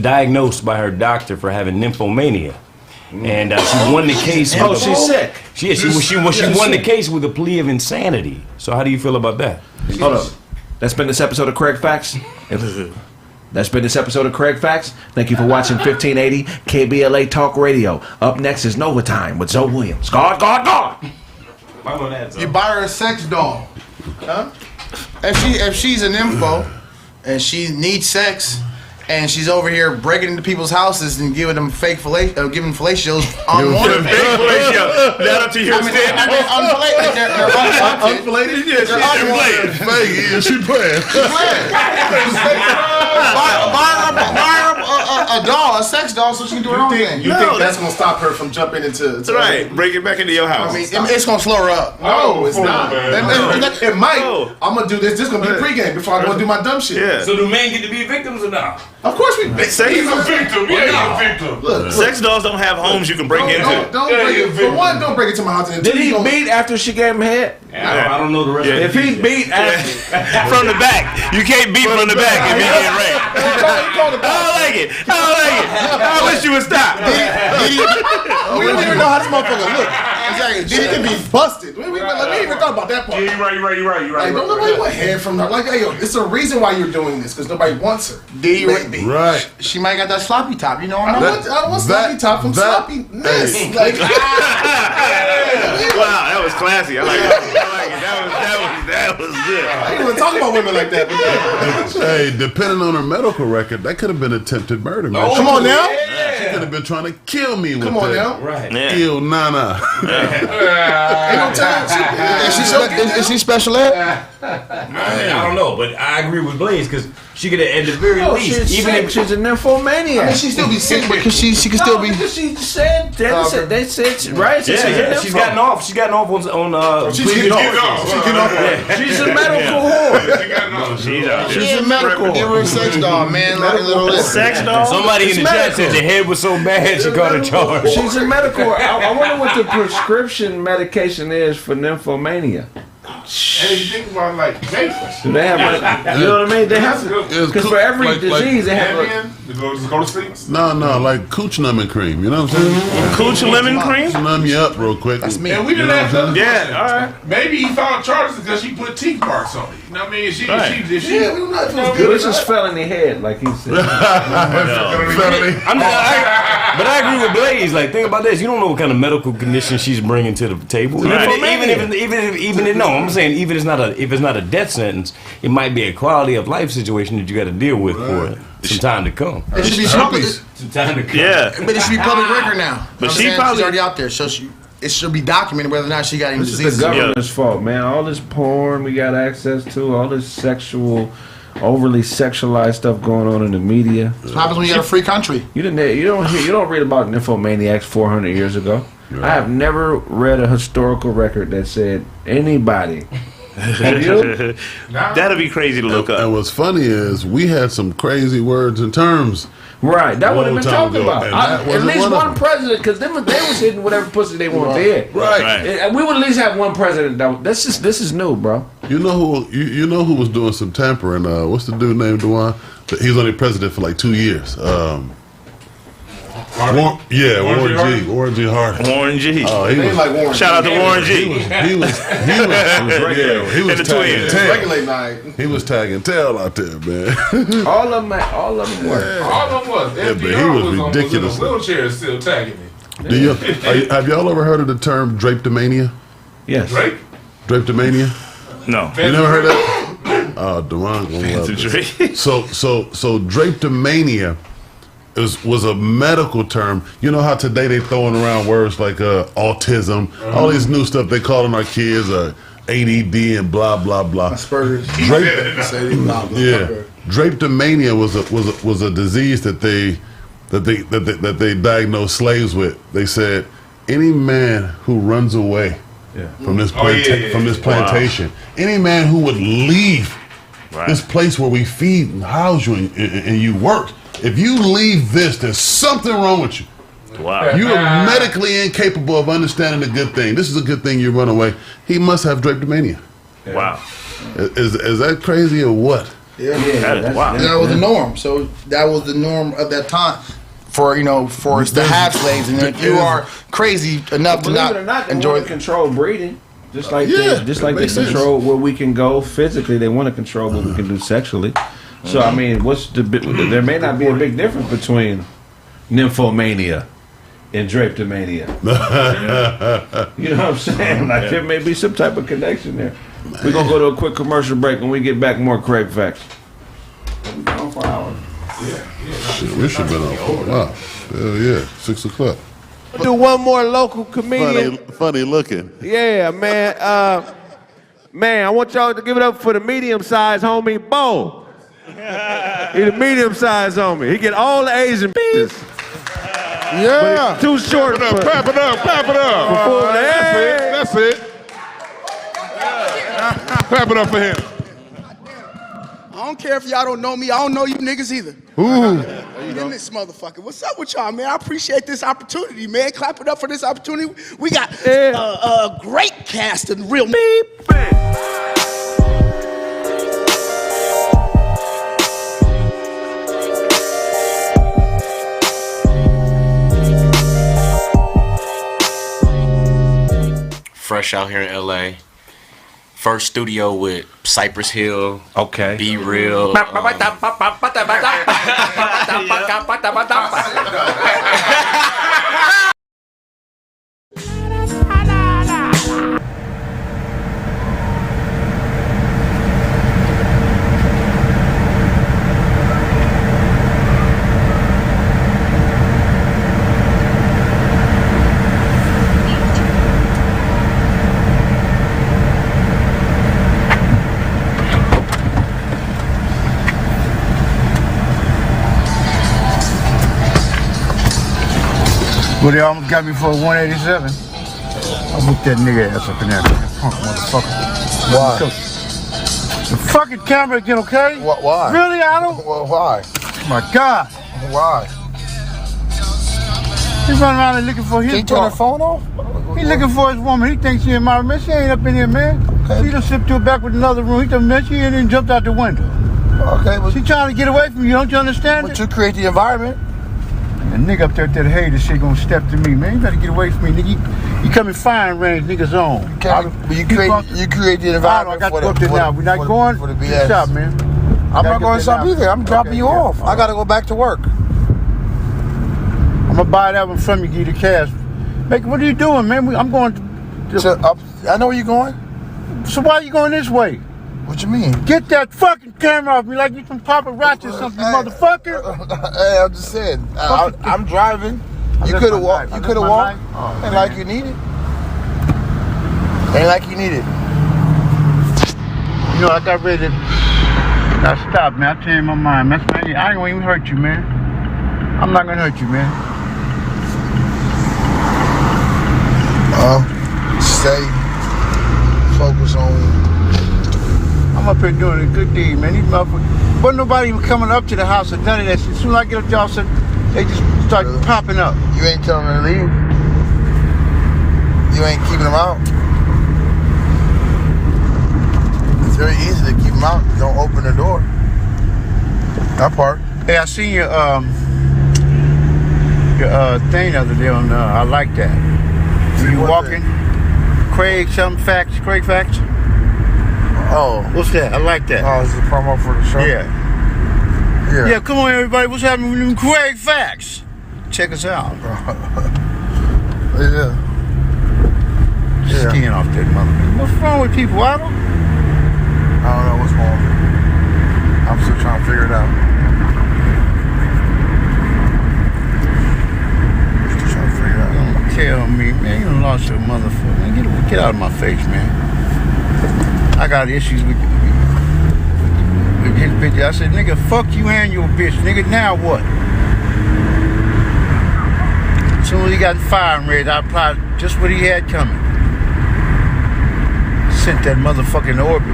diagnosed by her doctor for having nymphomania. And she won the case. Oh, she's sick. She won the case with a plea of insanity. So how do you feel about that? Hold up. That's been this episode of Kraig Facts. That's been this episode of Kraig Facts. Thank you for watching 1580 KBLA Talk Radio. Up next is Nova Time with Zoe Williams. God. You buy her a sex doll. Huh? If she's an info and she needs sex and she's over here breaking into people's houses and giving them giving fellatios unwanted. Fake fellatio. That up to your standard. They're unflated. Yeah, she playing. Buy her a doll, a sex doll, so she can do her own thing. You think that's gonna stop her from jumping into? That's right. Break it back into your house. I mean, it's gonna slow her up. No, it's not. It might. No. I'm gonna do this. This is gonna be a pregame before I go do my dumb shit. Yeah. So do men get to be victims or not? Of course we. He's a victim. Yeah, he's a victim. Look, Sex dolls don't have homes you can break into. Don't break it. For one, don't break it to my house. Did he beat after she gave him head? I don't know the rest of If he beat after... From the back. You can't beat from the back if you get raped. I don't like it. I wish you would stop. We don't even know how this motherfucker look. Exactly. Did he can be busted? We ain't even thought about that part. Yeah, you're right. Like, don't nobody want hair from her. Like, hey, yo, it's a reason why you're doing this, because nobody wants her. Maybe. Right. She might got that sloppy top. You know what I I mean? don't want sloppy top from sloppiness. Like, Wow, that was classy. I like it. That was good. I ain't even talk about women like that. But Hey, depending on her medical record, that could have been attempted murder, man. come on now. She could have been trying to kill me with Come on that. now. Right. Yeah. Kill Nana. Ain't no time. Is she special ed? I don't know, but I agree with Blaze because she could have, at the very least, She's even if she's a nymphomaniac. I mean, she still be sick, but she could still be. Because she said, they said, right? She said she's gotten off. She's gotten off on She's getting off. She's a medical whore. She's a medical. Give her a sex doll, man. Like a little Sex doll? Somebody in the chat said your head was so bad she got a charge. She's a medical. I wonder what the prescription medication is for nymphomania. Hey, you think about like vapors. Do they have, you know what I mean? They have to, because for every disease they have. Just go to sleep. No, like cooch numbing cream. You know what I'm saying? Cooch lemon cream? Numb you up real quick. That's me. And we didn't have those. Yeah, all right. Maybe he filed charges because she put teeth marks on it. You know what I mean? She we don't know if it was This is felony head, like he said. But I agree with Blaze. Like, think about this. You don't know what kind of medical condition she's bringing to the table. Right. Even if I'm saying even if it's not a death sentence, it might be a quality of life situation that you got to deal with for some time to come. It should be public. some time to come. Yeah. But it should be public record now. But You know what I'm she saying? probably- She's already out there, so it should be documented whether or not she got any This is diseases. the government's fault, man. All this porn we got access to, all this overly sexualized stuff going on in the media. That's what happens when you got a free country. You don't read about nymphomaniacs 400 years ago. I have never read a historical record that said anybody. Have you? That'd be crazy to look And up. what's funny is we had some crazy words and terms. Right, that would have been Long time talked ago, about. and that At wasn't least one of one them. president, because they was hitting whatever pussy they want to hit. Right. And we would at least have one president. This is new, bro. You know who was doing some tampering? What's the dude named Dewan? He was only president for like 2 years. Warren G. Harding. Warren G. Oh, he was like Warren. Shout out to Warren G. he was And the twins. Regulate night. He was tagging tail out there, man. All of them were. All of them was. Yeah, but he FDR was was ridiculous. in a wheelchair still tagging it. Have y'all ever heard of the term drapetomania? Yes. Drake? Drapetomania? No. You never heard that? Oh, Dewan gonna love this. So drapetomania was a medical term. You know how today they throwing around words like autism, all these new stuff they calling our kids ADD and blah blah blah. Asperger's. Drapetomania was a disease that they diagnosed slaves with. They said any man who runs away from this plantation, any man who would leave this place where we feed and house you and you work. If you leave this, there's something wrong with you. Wow. You are medically incapable of understanding a good thing. This is a good thing, you run away. He must have drapetomania. Wow. Is that crazy or what? Yeah. Wow. That was the norm. So that was the norm of that time for us to have slaves. And if you are crazy enough to Believe it or not, they enjoy want to control breeding. Just like Yeah, they makes sense. control where we can go physically, they want to control what we can do sexually. So I mean, there may not be a big difference between nymphomania and drapetomania. You know what I'm saying? Like there may be some type of connection there. We're gonna go to a quick commercial break. When we get back, more Kraig Facts. We've been on for hours. Shit, we should have been on for a while. Hell yeah, 6 o'clock. Do one more local comedian. Funny looking. Yeah, man. Man, I want y'all to give it up for the medium-sized homie, Bo. He's a medium-sized homie. He get all the Asian bitches. Yeah. Too short. Clap it up. That's it. Clap it up for him. I don't care if y'all don't know me. I don't know you niggas either. Ooh. In this motherfucker. What's up with y'all, man? I appreciate this opportunity, man. Clap it up for this opportunity. We got a great cast of real beep. Fresh out here in LA. First studio with Cypress Hill. Okay. Be Real. Well, they almost got me for a 187. I whooped that nigga ass up in there, punk motherfucker. Why? The fucking camera again, okay? Why? Really, Otto? Well, why? My God. Why? He's running around and looking for his Can you turn the phone off? He looking for his woman. He thinks she in my room. Man, she ain't up in here, man. Okay. She done slipped to her back with another room. He done met she and then jumped out the window. Okay, but she trying to get away from you. Don't you understand? But you create the environment. The nigga up there that hater shit gonna step to me, man. You better get away from me, nigga. You come in firing range, niggas on. Okay, but you create the environment. I got to go up there now. We're not going for the to BS. the shop, man. I'm not going to shop either. I'm dropping you off. I gotta go back to work. I'm gonna buy that one from you, give you the cash. What are you doing, man? I'm going to I know where you're going. So why are you going this way? What you mean? Get that fucking camera off me like you some paparazzi or something, motherfucker. Hey, I'm just saying. I'm driving. You could have walked. You could have walked. Ain't like you need it. Ain't like you need it. You know, I got ready to. Now stop, man. I changed my mind, man. I ain't gonna even hurt you, man. I'm not gonna hurt you, man. Stay focused on. I'm up here doing a good deed, man. These motherfuckers. Wasn't nobody even coming up to the house or none of that shit. As soon as I get up to y'all, they just start popping up. You ain't telling them to leave. You ain't keeping them out. It's very easy to keep them out. Don't open the door. That part. Hey, I seen your thing the other day on. I like that. You walking? Kraig Facts. Oh. What's that? I like that. Oh, it's a promo for the show? Yeah. Yeah, come on, everybody. What's happening with them Kraig Facts? Check us out. Yeah. Skin off that motherfucker. What's wrong with people, Otto? I don't know what's wrong. I'm still trying to figure it out. Don't tell me, man. You done lost your motherfucker. Man, get out of my face, man. I got issues with his bitch. I said, nigga, fuck you and your bitch. Nigga, now what? As soon as he got firing range, I applied just what he had coming. Sent that motherfucker in orbit.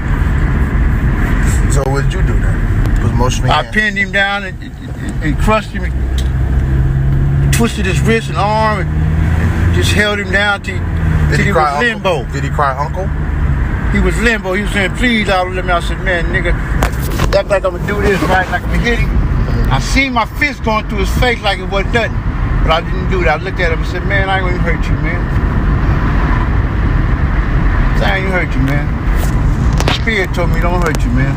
So what did you do then? Put motion in I pinned him down and crushed him, twisted his wrist and arm, and just held him down till he was limbo. Did he cry uncle? He was limbo. He was saying, please, I'll let me. I said, man, nigga, act like I'm gonna do this, right? Like I'm gonna hit him. I seen my fist going through his face like it wasn't nothing. But I didn't do that. I looked at him and said, man, I ain't gonna hurt you, man. I ain't gonna hurt you, man. Spirit told me don't hurt you, man.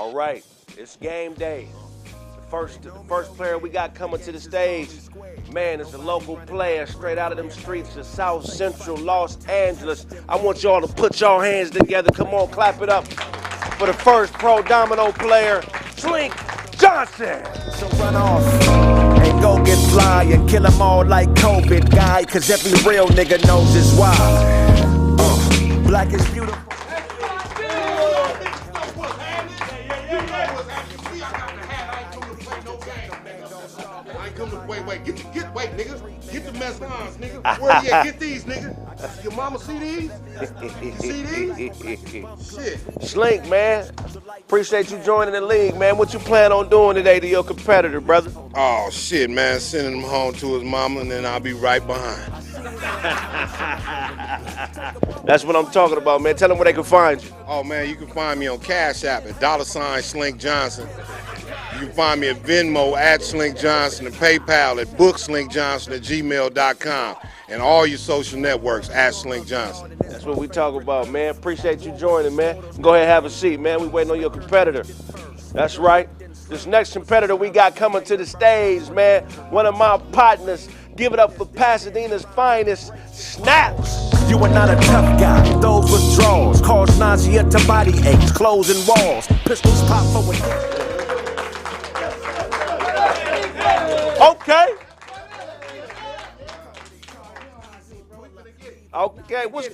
All right, it's game day. The first player we got coming to the stage, man, is a local player straight out of them streets of South Central Los Angeles. I want y'all to put y'all hands together. Come on, clap it up for the first pro domino player, Slink Johnson. So run off and go get fly and kill them all like COVID guy, cause every real nigga knows is why. Black is beautiful. Wait, nigga. Get the mescons, nigga. Where you at? Get these, nigga. Your mama see these? You see these? Shit. Slink, man. Appreciate you joining the league, man. What you plan on doing today to your competitor, brother? Oh, shit, man. Sending him home to his mama, and then I'll be right behind. That's what I'm talking about, man. Tell them where they can find you. Oh, man, you can find me on Cash App at $Slink Johnson. You can find me at Venmo at Slink Johnson and PayPal at bookslinkjohnson@gmail.com and all your social networks at Slink Johnson. That's what we talk about, man. Appreciate you joining, man. Go ahead and have a seat, man. We waiting on your competitor. That's right. This next competitor we got coming to the stage, man. One of my partners. Give it up for Pasadena's finest, Snaps. You are not a tough guy. Those withdrawals cause nausea to body aches, closing walls. Pistols pop for a Okay, what's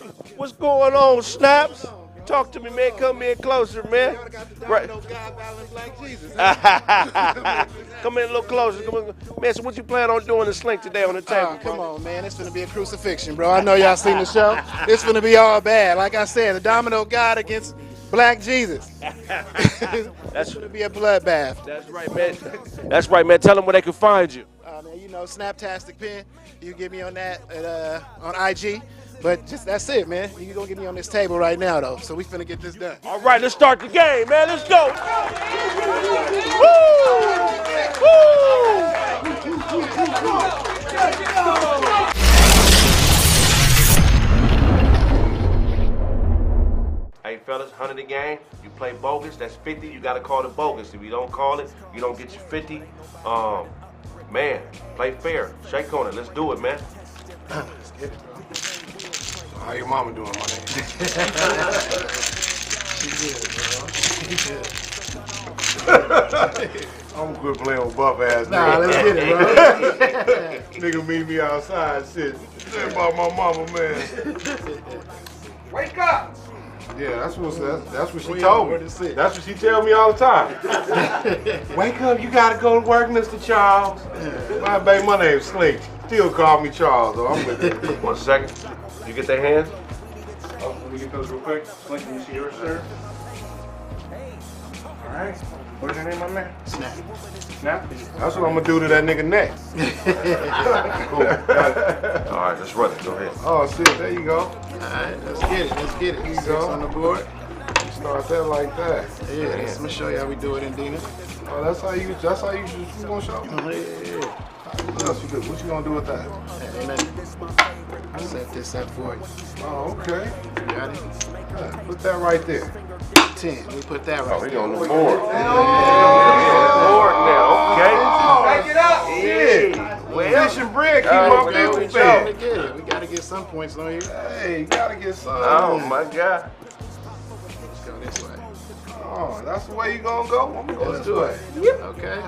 going on, Snaps? Talk to me, man. Come in closer, man. Right. Come in a little closer. Come on. Man, so what you plan on doing to Slink today on the table, Come on, man. It's gonna be a crucifixion, bro. I know y'all seen the show. It's gonna be all bad. Like I said, the Domino God against Black Jesus. That's gonna be a bloodbath. That's right, man. That's right, man. Tell them where they can find you. Man, you know, Snaptastic Pen. You can get me on that on IG. But just that's it, man. You gonna get me on this table right now, though. So we finna get this done. All right, let's start the game, man. Let's go. Hey, fellas, 100 a game. You play bogus, that's 50. You gotta call it bogus. If you don't call it, you don't get your 50. Man, play fair. Shake on it. Let's do it, man. Let's get it, bro. How your mama doing, my nigga? She good, bro. I'm gonna quit playing with buff ass nigga. Nah, let's get it, bro. Nigga meet me outside, shit. Say about my mama, man. Wake up! Yeah, that's what she told me. That's what she tell me all the time. Wake up, you gotta go to work, Mr. Charles. My baby, my name's Slink. Still call me Charles, though. I'm with you. 1 second. You get their hands? Oh, let me get those real quick. Slink, can you see yours, sir? All right. What's your name, my man? Snap. Snap? That's what I'm gonna do to that nigga neck. Cool. Got it. All right, let's run it. Go ahead. Oh, shit. There you go. All right, let's get it. Let's get it. There you Six go. on the board. Start that like that. Yeah, I'm gonna show you how we do it in Dina. Oh, that's how you gonna show me? Yeah. What else you do? What you gonna do with that? Hey, set this up for you. Oh, okay. You got it? Yeah, put that right there. 10. We put that right there. We on the board. Board now, okay. Back it up. Yeah. Well, fish and bread keep my people fed. We gotta get some points on you. Hey, you gotta get some. Oh my God. Let's go this way. Oh, that's the way you gonna go? I'm gonna go this way. Okay.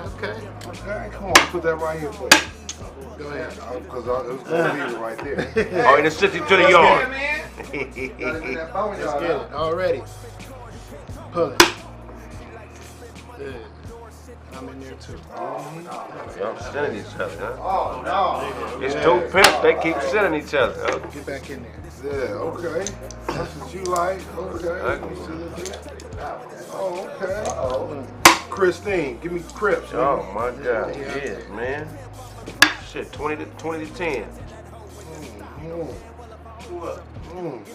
Okay, come on, put that right here for you. Go ahead. Because it was gonna leave it right there. Oh, and it's 50 to the yard. Let's get it. Already. Pull it. Good. I'm in there too. Y'all sending each other, huh? Oh, no. It's two pimps. They keep sending each other. Huh? Get back in there. Yeah, okay. That's what you like. Okay. Oh, okay. Uh-oh. Christine, give me Crips. Oh my God. Yeah, man. Shit, 20 to 10.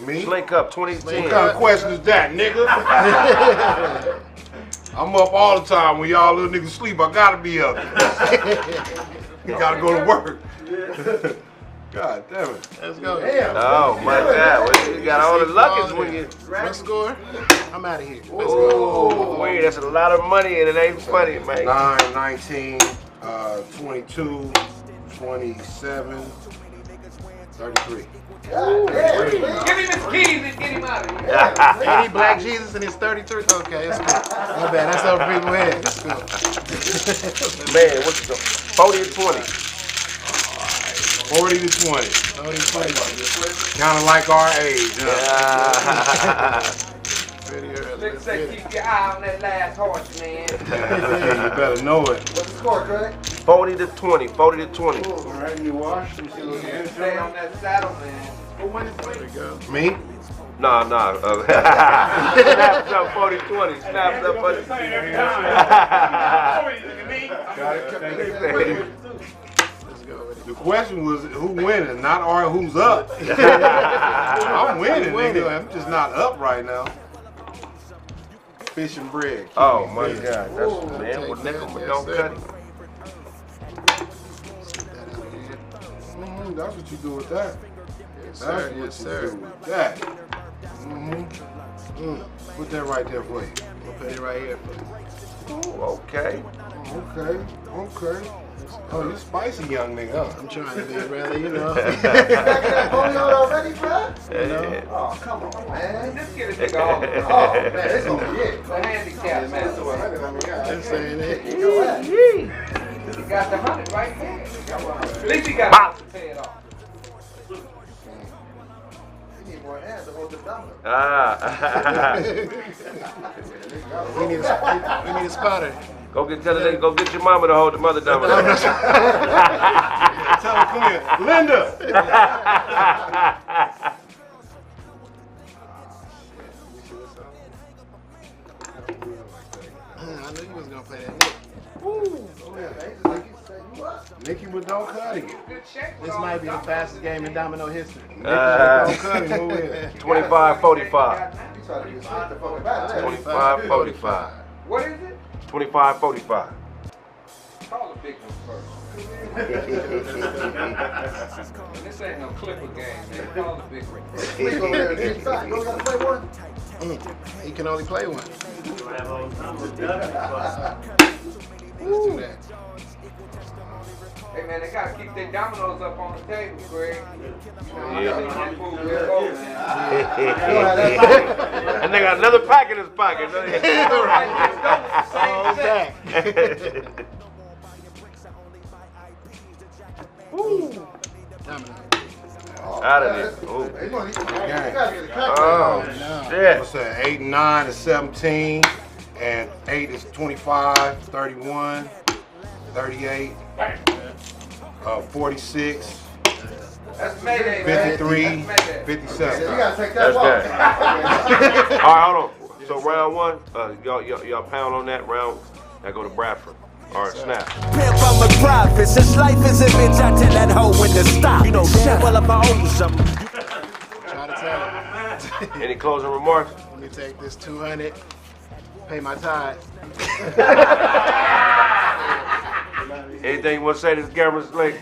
Me? Slink up 20 to 10. What kind of question is that, nigga? I'm up all the time. When y'all little niggas sleep, I gotta be up. You gotta go to work. God damn it. Let's go. Oh my God! Well, you got all the luggage when you. What score? I'm out of here. Oh, wait, that's a lot of money and it ain't funny, man. 9, 19, 22, 27, 33. Give him his keys and get him out of here. Any Black Jesus and his 33. Okay, that's good. Not bad. That's over people's head. That's good. Man, what's the 40 and 20? 40 to 20. 40, 20. Kind of like our age, huh? Let's say keep your eye on that last horse, man. You better know it. What's the score, Craig? 40 to 20. 40 to 20. All right, you wash. You see what you Stay on that saddle, man. Who won this week? Me? Nah. Snaps up 40-20. Snaps up 40. The question was who winning, not who's up. I'm winning, nigga. I'm just not up right now. Fish and bread. Oh my God. That's man with nickel but don't cut it. That's what you do with that. Yes, That's sir. what Yes, you sir. do with that. Put that right there for you. I'll put it right here for you. Ooh, okay. Okay. Oh, you spicy young nigga, huh? I'm trying to be, brother, you know. already, bro? You know? Oh, come on, man. Just get a nigga off. Oh, man, it's gonna get the handicap, man. I'm saying it. He got the 100 right there. At least he got to pay it off. He need more hands to hold the Domino. We need a spotter. Go get your mama to hold the mother Domino. Tell her, come here. Linda! I knew you was going to play that Nick. Nicky with don't cutting it. This might be the fastest game in Domino history. 25-45. 25-45. What is it? 25-45. Call the big one first. This ain't no clipper game, man. Call the big one. He can only play one. Let's do that. Hey man, they gotta keep their dominoes up on the table, Greg. And they got another pack in his pocket. Out of there. Oh, shit. What's that? 8 and 9 is 17. And 8 is 25, 31, 38, 46. That's Mayday, 53, 57. You gotta take That's that good. All right, hold on. So round one, y'all pound on that round. Now go to Bradford. All right, snap. Pimp, I'm a prophet. Since life is a bitch, I tell that hoe when to stop. You know, shit, well, if I owe you something. Try to tell him. Any closing remarks? Let me take this 200, pay my tithe. Anything you want to say to the camera, Slick?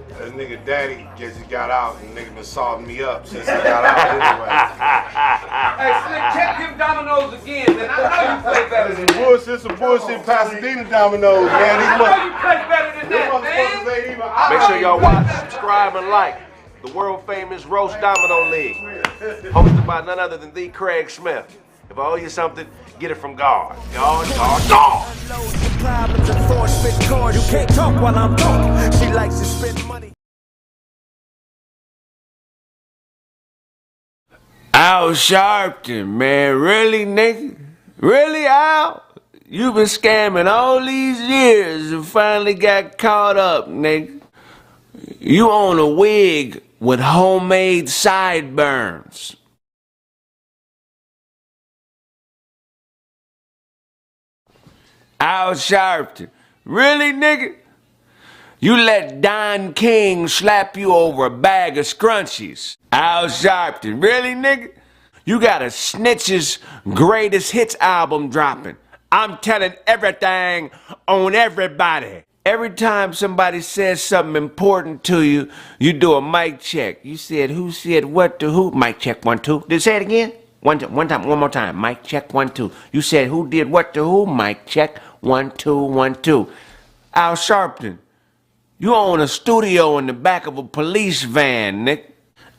That nigga daddy just got out and nigga been salting me up since he got out anyway. Hey, Slick, check them dominoes again, man. I know you play better than that. Some bullshit Pasadena dominoes, man. I know you play better than that, man. Make sure y'all watch, subscribe, and like the world famous Roast Domino League, hosted by none other than the Kraig Smith. If I owe you something, get it from God. God. You can't talk while I'm talking. She likes to spend money. Al Sharpton, man, really, nigga? Really, Al? You been scamming all these years and finally got caught up, nigga. You own a wig with homemade sideburns. Al Sharpton, really, nigga? You let Don King slap you over a bag of scrunchies. Al Sharpton, really, nigga? You got a Snitch's Greatest Hits album dropping. I'm telling everything on everybody. Every time somebody says something important to you, you do a mic check. You said who said what to who? Mic check 1 2. Did say it again? One more time. Mic check 1 2. You said who did what to who? Mic check 1 2 1 2. Al Sharpton, you own a studio in the back of a police van, Nick.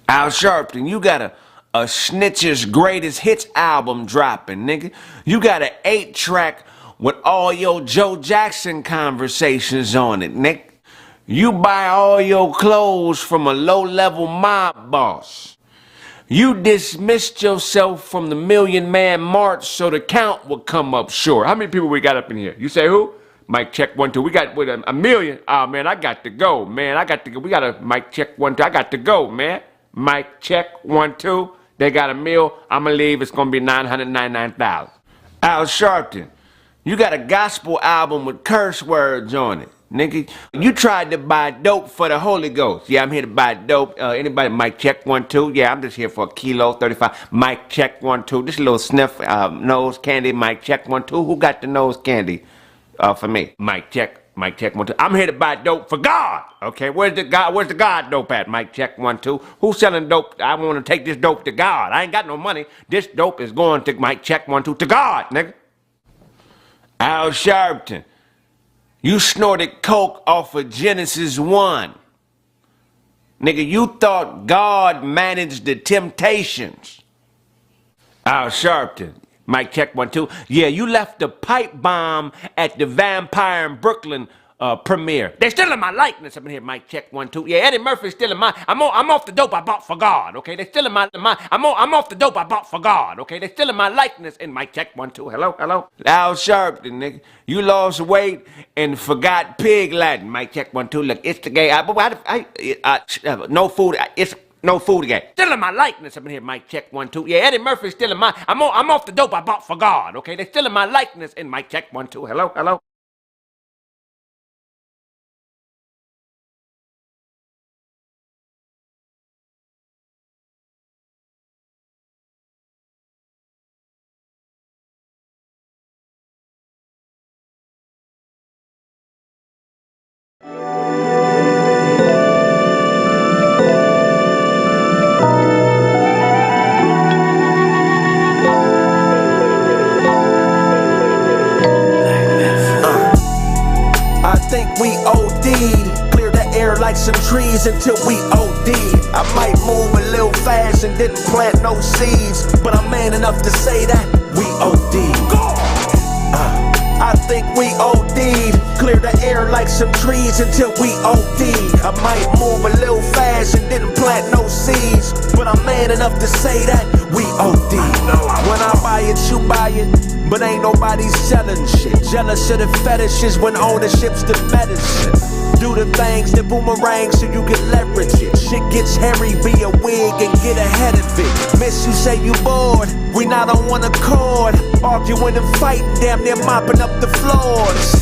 Al Sharpton, you got a Snitch's Greatest Hits album dropping, nigga. You got an 8-track with all your Joe Jackson conversations on it, Nick. You buy all your clothes from a low-level mob boss. You dismissed yourself from the Million Man March so the count would come up short. How many people we got up in here? You say who? Mic check 1 2. We got with a million. Oh man, I got to go, man. I got to go. We got a mic check 1 2. I got to go, man. Mic check 1 2. They got a meal. I'ma leave. It's gonna be $999,000. Al Sharpton, you got a gospel album with curse words on it, nigga. You tried to buy dope for the Holy Ghost. Yeah, I'm here to buy dope. Anybody? Mic check 1 2. Yeah, I'm just here for a kilo 35. Mic check 1 2. This little sniff nose candy. Mic check 1 2. Who got the nose candy? For me. Mic check 1 2. I'm here to buy dope for God. Okay, where's the God dope at? Mic check 1 2. Who's selling dope? I want to take this dope to God. I ain't got no money. This dope is going to mic check 1 2 to God, nigga. Al Sharpton, you snorted coke off of Genesis 1. Nigga, you thought God managed the temptations. Al Sharpton, mic check 1 2. Yeah, you left the pipe bomb at the Vampire in Brooklyn premiere. They stealing my likeness up in here. Mic check 1 2. Yeah, Eddie Murphy's stealing my. I'm off the dope I bought for God. Okay, they stealing my. I'm off the dope I bought for God. Okay, they stealing my likeness. And mic check 1 2. Hello. Al Sharpton, nigga, you lost weight and forgot pig Latin. Mic check 1 2. Look, it's the gay. No food. It's. No food again. Stealing my likeness up in here. Mic check 1 2. Yeah, Eddie Murphy's stealing my. I'm off the dope I bought for God. Okay, they stealing my likeness. And mic check 1 2. Hello. We OD'd, clear the air like some trees until we OD'd. I might move a little fast and didn't plant no seeds, but I'm man enough to say that we OD'd. I think we OD'd, clear the air like some trees until we OD'd. I might move a little fast and didn't plant no seeds, but I'm man enough to say that we OD'd. When I buy it, you buy it, but ain't nobody selling shit. Jealous of the fetishes when ownership's the medicine. Do the things that boomerang so you can leverage it. Shit gets hairy, be a wig and get ahead of it. Miss, you say you bored, we not on one accord. Arguing and fighting, damn near mopping up the floors.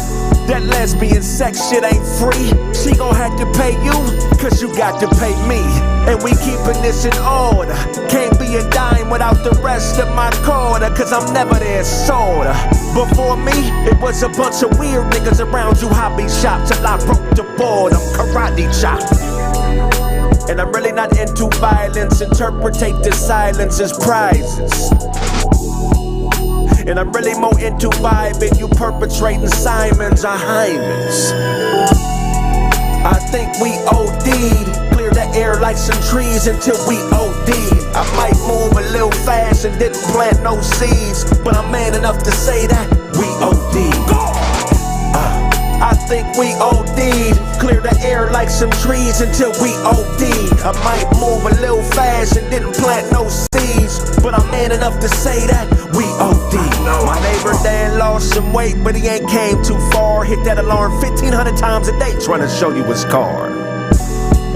That lesbian sex shit ain't free. She gon' have to pay you, cause you got to pay me. And we keepin' this in order. Can't be a dime without the rest of my quarter, cause I'm never there sorta. Before me, it was a bunch of weird niggas around you hobby shop till I broke the boredom, karate chop. And I'm really not into violence, interpretate the silence as prizes. And I'm really more into vibing, you perpetrating Simons or Hymens. I think we OD'd, clear the air like some trees until we OD'd. I might move a little fast and didn't plant no seeds, but I'm man enough to say that we OD'd. I think we OD'd, clear the air like some trees until we OD'd. I might move a little fast and didn't plant no seeds, but I'm man enough to say that we OD'd. My neighbor Dan lost some weight, but he ain't came too far. Hit that alarm 1,500 times a day trying to show you his car.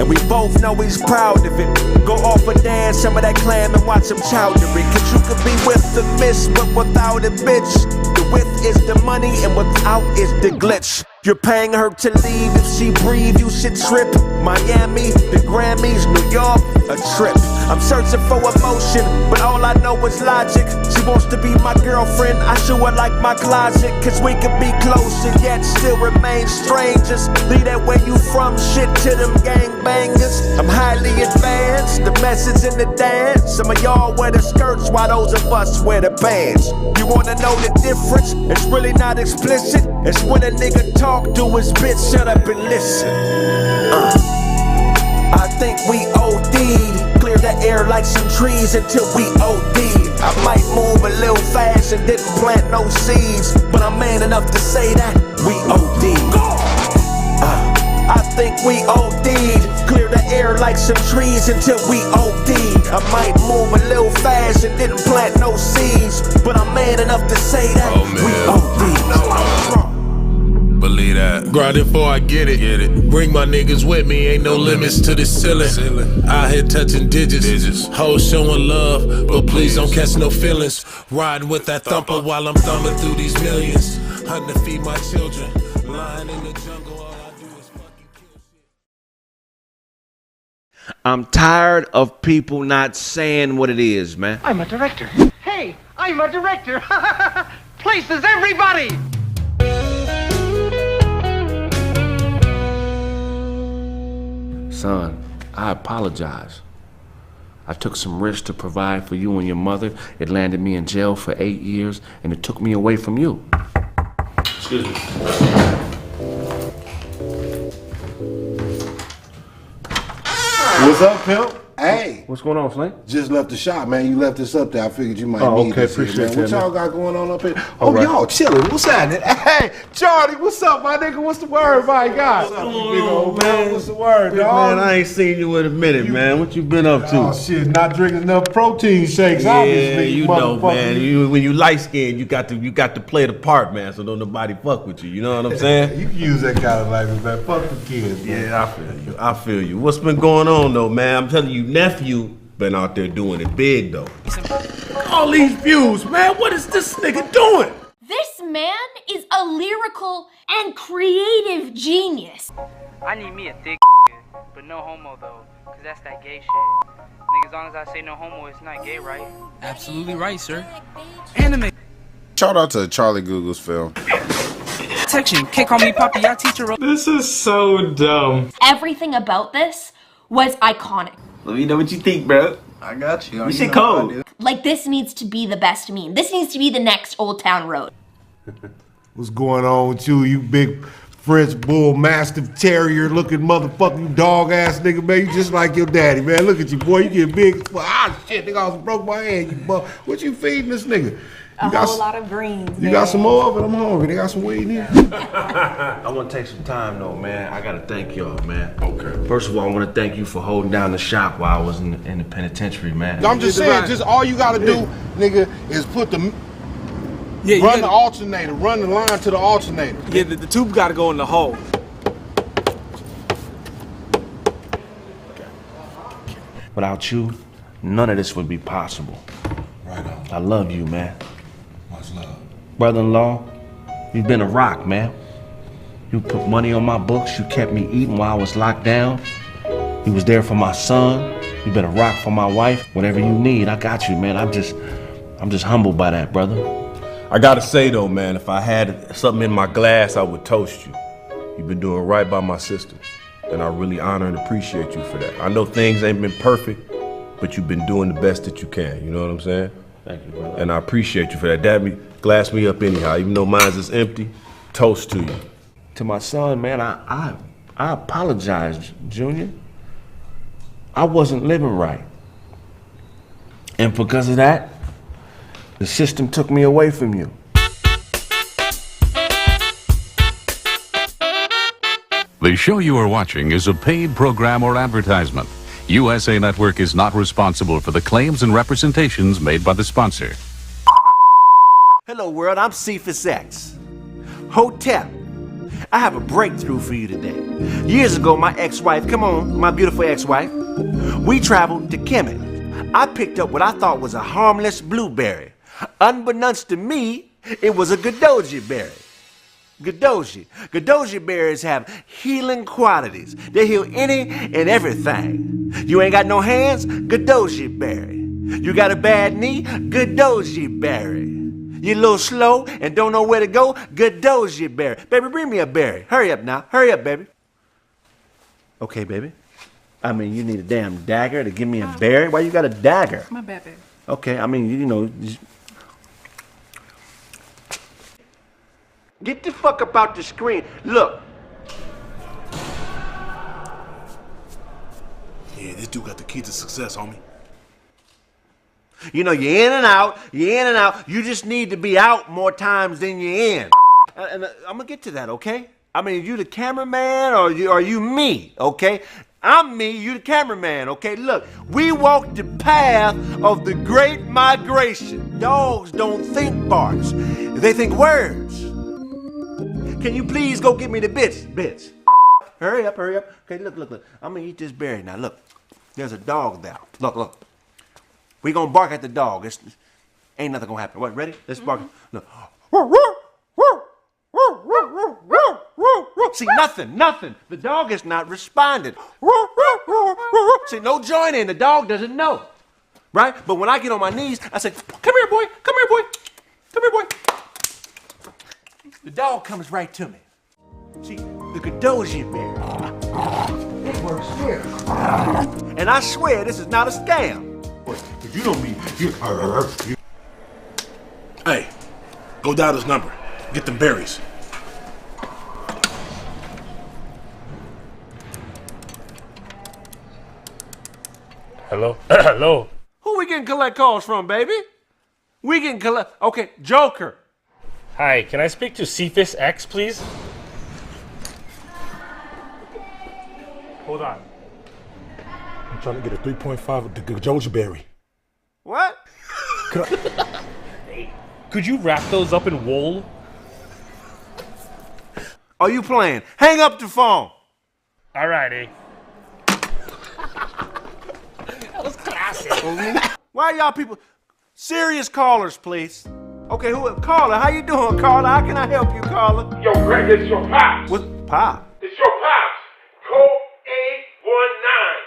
And we both know he's proud of it. Go off a dance, some of that clam and watch him chowdery. Cause you could be with the miss, but without it, bitch. The with is the money and without is the glitch. You're paying her to leave, if she breathe, you should trip. Miami, the Grammys, New York, a trip. I'm searching for emotion, but all I know is logic. She wants to be my girlfriend, I show her like my closet. Cause we could be closer, yet still remain strangers. Leave that where you from shit to them gangbangers. I'm highly advanced, the message in the dance. Some of y'all wear the skirts while those of us wear the pants. You wanna know the difference? It's really not explicit. It's when a nigga talk to his bitch, shut up and listen. I think we OD'd. Clear the air like some trees until we OD'd. I might move a little fast and didn't plant no seeds, but I'm man enough to say that we OD'd. I think we OD'd. Clear the air like some trees until we OD'd. I might move a little fast and didn't plant no seeds, but I'm man enough to say that we OD'd. Believe that. Grind it before I get it. Bring my niggas with me, ain't no limits to the ceiling. Out here touching digits. Hoes showing love, but please don't catch no feelings. Riding with that thumper while I'm thumbing through these millions. Hunting to feed my children. Lying in the jungle, all I do is fucking kill shit. I'm tired of people not saying what it is, man. I'm a director. Hey, I'm a director. Places everybody. Son, I apologize. I took some risks to provide for you and your mother. It landed me in jail for 8 years, and it took me away from you. Excuse me. What's up, pimp? Hey. What's going on, Flink? Just left the shop, man. You left this up there. I figured you might need okay, this here, appreciate man. that, What y'all man. got going on up here? All Oh, right. y'all chilling. What's happening? Hey, Charlie, what's up, my nigga? What's the word, my guy? What's up, big old man? What's the word, dog? Man, I ain't seen you in a minute, man. What you been up to? Oh, shit, not drinking enough protein shakes, Yeah, obviously, you know, motherfucker. man. When you light skinned, you got to play the part, man. So don't nobody fuck with you. You know what I'm saying? You can use that kind of language, man. Fuck the kids, man. Yeah, I feel you. What's been going on though, man? I'm telling you, nephew been out there doing it big though. All these views, man. What is this nigga doing? This man is a lyrical and creative genius. I need me a thick but no homo though, cause that's that gay shit. Nigga, as long as I say no homo, it's not gay, right? Absolutely right, sir. Anime. Shout out to Charlie Google's film. Section, can't call me Poppy, y'all teacher. This is so dumb. Everything about this was iconic. Let me know what you think, bro. I got you. We should cold. Like, this needs to be the best meme. This needs to be the next Old Town Road. What's going on with you, you big French bull mastiff terrier looking motherfucker, you dog ass nigga, man? You just like your daddy, man. Look at you, boy. You get big. Ah, shit, nigga, I almost broke my hand. You what you feeding this nigga? A whole lot of greens, You got some more of it? I'm hungry. They got some weed in here. I want to take some time, though, man. I got to thank y'all, man. Okay. First of all, I want to thank you for holding down the shop while I was in the penitentiary, man. I'm just saying, just all you gotta do, nigga, is put the run the alternator, run the line to the alternator. Yeah, the tube gotta go in the hole. Without you, none of this would be possible. Right on. I love you, man. Much love. Brother-in-law, you've been a rock, man. You put money on my books. You kept me eating while I was locked down. You was there for my son. You've been a rock for my wife. Whatever you need, I got you, man. I'm just humbled by that, brother. I gotta say though, man, if I had something in my glass, I would toast you. You've been doing right by my sister, and I really honor and appreciate you for that. I know things ain't been perfect, but you've been doing the best that you can. You know what I'm saying? Thank you, brother. And I appreciate you for that. Glass me up anyhow, even though mine's is empty. Toast to you. To my son, man, I apologize, Junior. I wasn't living right. And because of that, the system took me away from you. The show you are watching is a paid program or advertisement. USA Network is not responsible for the claims and representations made by the sponsor. Hello world, I'm Cephas X. Hotep, I have a breakthrough for you today. Years ago, my ex-wife, come on, my beautiful ex-wife, we traveled to Kemet. I picked up what I thought was a harmless blueberry. Unbeknownst to me, it was a Godoji berry. Gadoji. Gadoji berries have healing qualities. They heal any and everything. You ain't got no hands? Gadoji berry. You got a bad knee? Gadoji berry. You a little slow and don't know where to go? Gadoji berry. Baby, bring me a berry. Hurry up now. Hurry up, baby. Okay, baby. I mean, you need a damn dagger to give me a berry? Why you got a dagger? My bad, baby. Okay, I mean, you know. Get the fuck up out the screen. Look. Yeah, this dude got the key to success, homie. You know, you're in and out, You just need to be out more times than you're in. And I'm gonna get to that, okay? I mean, you the cameraman or are you me, okay? I'm me, you the cameraman, okay? Look, we walk the path of the great migration. Dogs don't think barks, they think words. Can you please go get me the bits? Hurry up. Okay, look. I'm gonna eat this berry now. Look, there's a dog there. Look. We gonna bark at the dog. Ain't nothing gonna happen. What, ready? Let's bark. Look. See, nothing. The dog is not responding. See, no joining. The dog doesn't know. Right? But when I get on my knees, I say, come here, boy. The dog comes right to me. See, the Gadoji berry. It works here. And I swear this is not a scam. You don't mean you. Hey, go dial this number. Get them berries. Hello? Hello? Who we can collect calls from, baby? We can collect. Okay, Joker. Hi, can I speak to Cephas X, please? Hold on. I'm trying to get a 3.5 of the Gadoji berry. What? Could you wrap those up in wool? Are you playing? Hang up the phone. Alrighty. That was classic. Why y'all people? Serious callers, please. Okay, caller? How you doing, caller? How can I help you, caller? Yo, Greg, it's your pops. What, Pop? It's your pops. Code 819.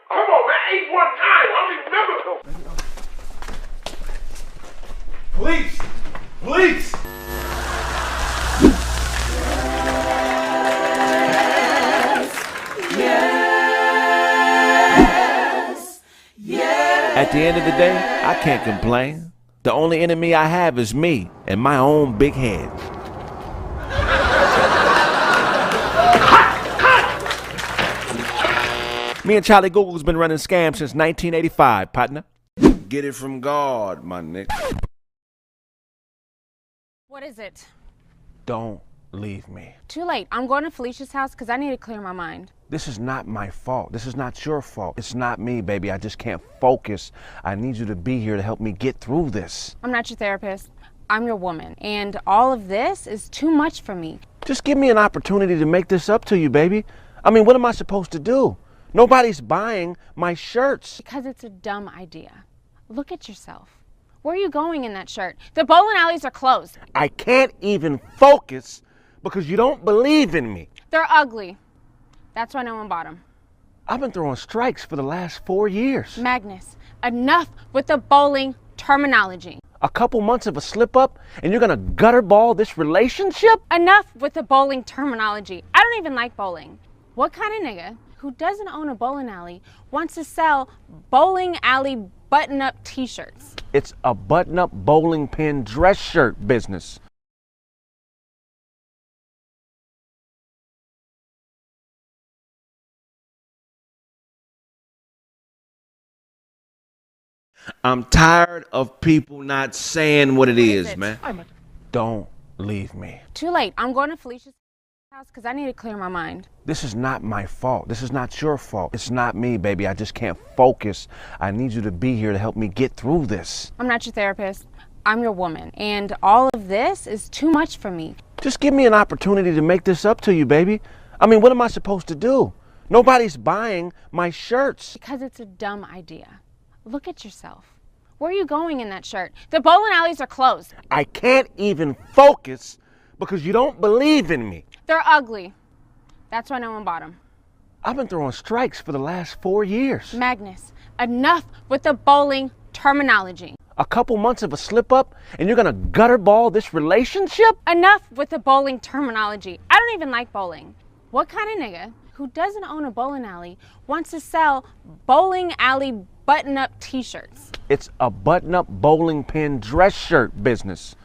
Come on, man, 819. I don't even remember. Police! Yes. At the end of the day, I can't complain. The only enemy I have is me and my own big head. Me and Charlie Google's been running scams since 1985, partner. Get it from God, my nigga. What is it? Don't leave me. Too late. I'm going to Felicia's house because I need to clear my mind. This is not my fault. This is not your fault. It's not me, baby. I just can't focus. I need you to be here to help me get through this. I'm not your therapist. I'm your woman. And all of this is too much for me. Just give me an opportunity to make this up to you, baby. I mean, what am I supposed to do? Nobody's buying my shirts. Because it's a dumb idea. Look at yourself. Where are you going in that shirt? The bowling alleys are closed. I can't even focus because you don't believe in me. They're ugly. That's why no one bought them. I've been throwing strikes for the last 4 years. Magnus, enough with the bowling terminology. A couple months of a slip up and you're gonna gutter ball this relationship? Enough with the bowling terminology. I don't even like bowling. What kind of nigga who doesn't own a bowling alley wants to sell bowling alley button-up t-shirts? It's a button-up bowling pin dress shirt business. I'm tired of people not saying what it is, man. Don't leave me. Too late. I'm going to Felicia's house because I need to clear my mind. This is not my fault. This is not your fault. It's not me, baby. I just can't focus. I need you to be here to help me get through this. I'm not your therapist. I'm your woman. And all of this is too much for me. Just give me an opportunity to make this up to you, baby. I mean, what am I supposed to do? Nobody's buying my shirts. Because it's a dumb idea. Look at yourself. Where are you going in that shirt? The bowling alleys are closed. I can't even focus because you don't believe in me. They're ugly. That's why no one bought them. I've been throwing strikes for the last 4 years. Magnus, enough with the bowling terminology. A couple months of a slip up and you're gonna gutter ball this relationship? Enough with the bowling terminology. I don't even like bowling. What kind of nigga who doesn't own a bowling alley wants to sell bowling alley button-up t-shirts? It's a button-up bowling pin dress shirt business.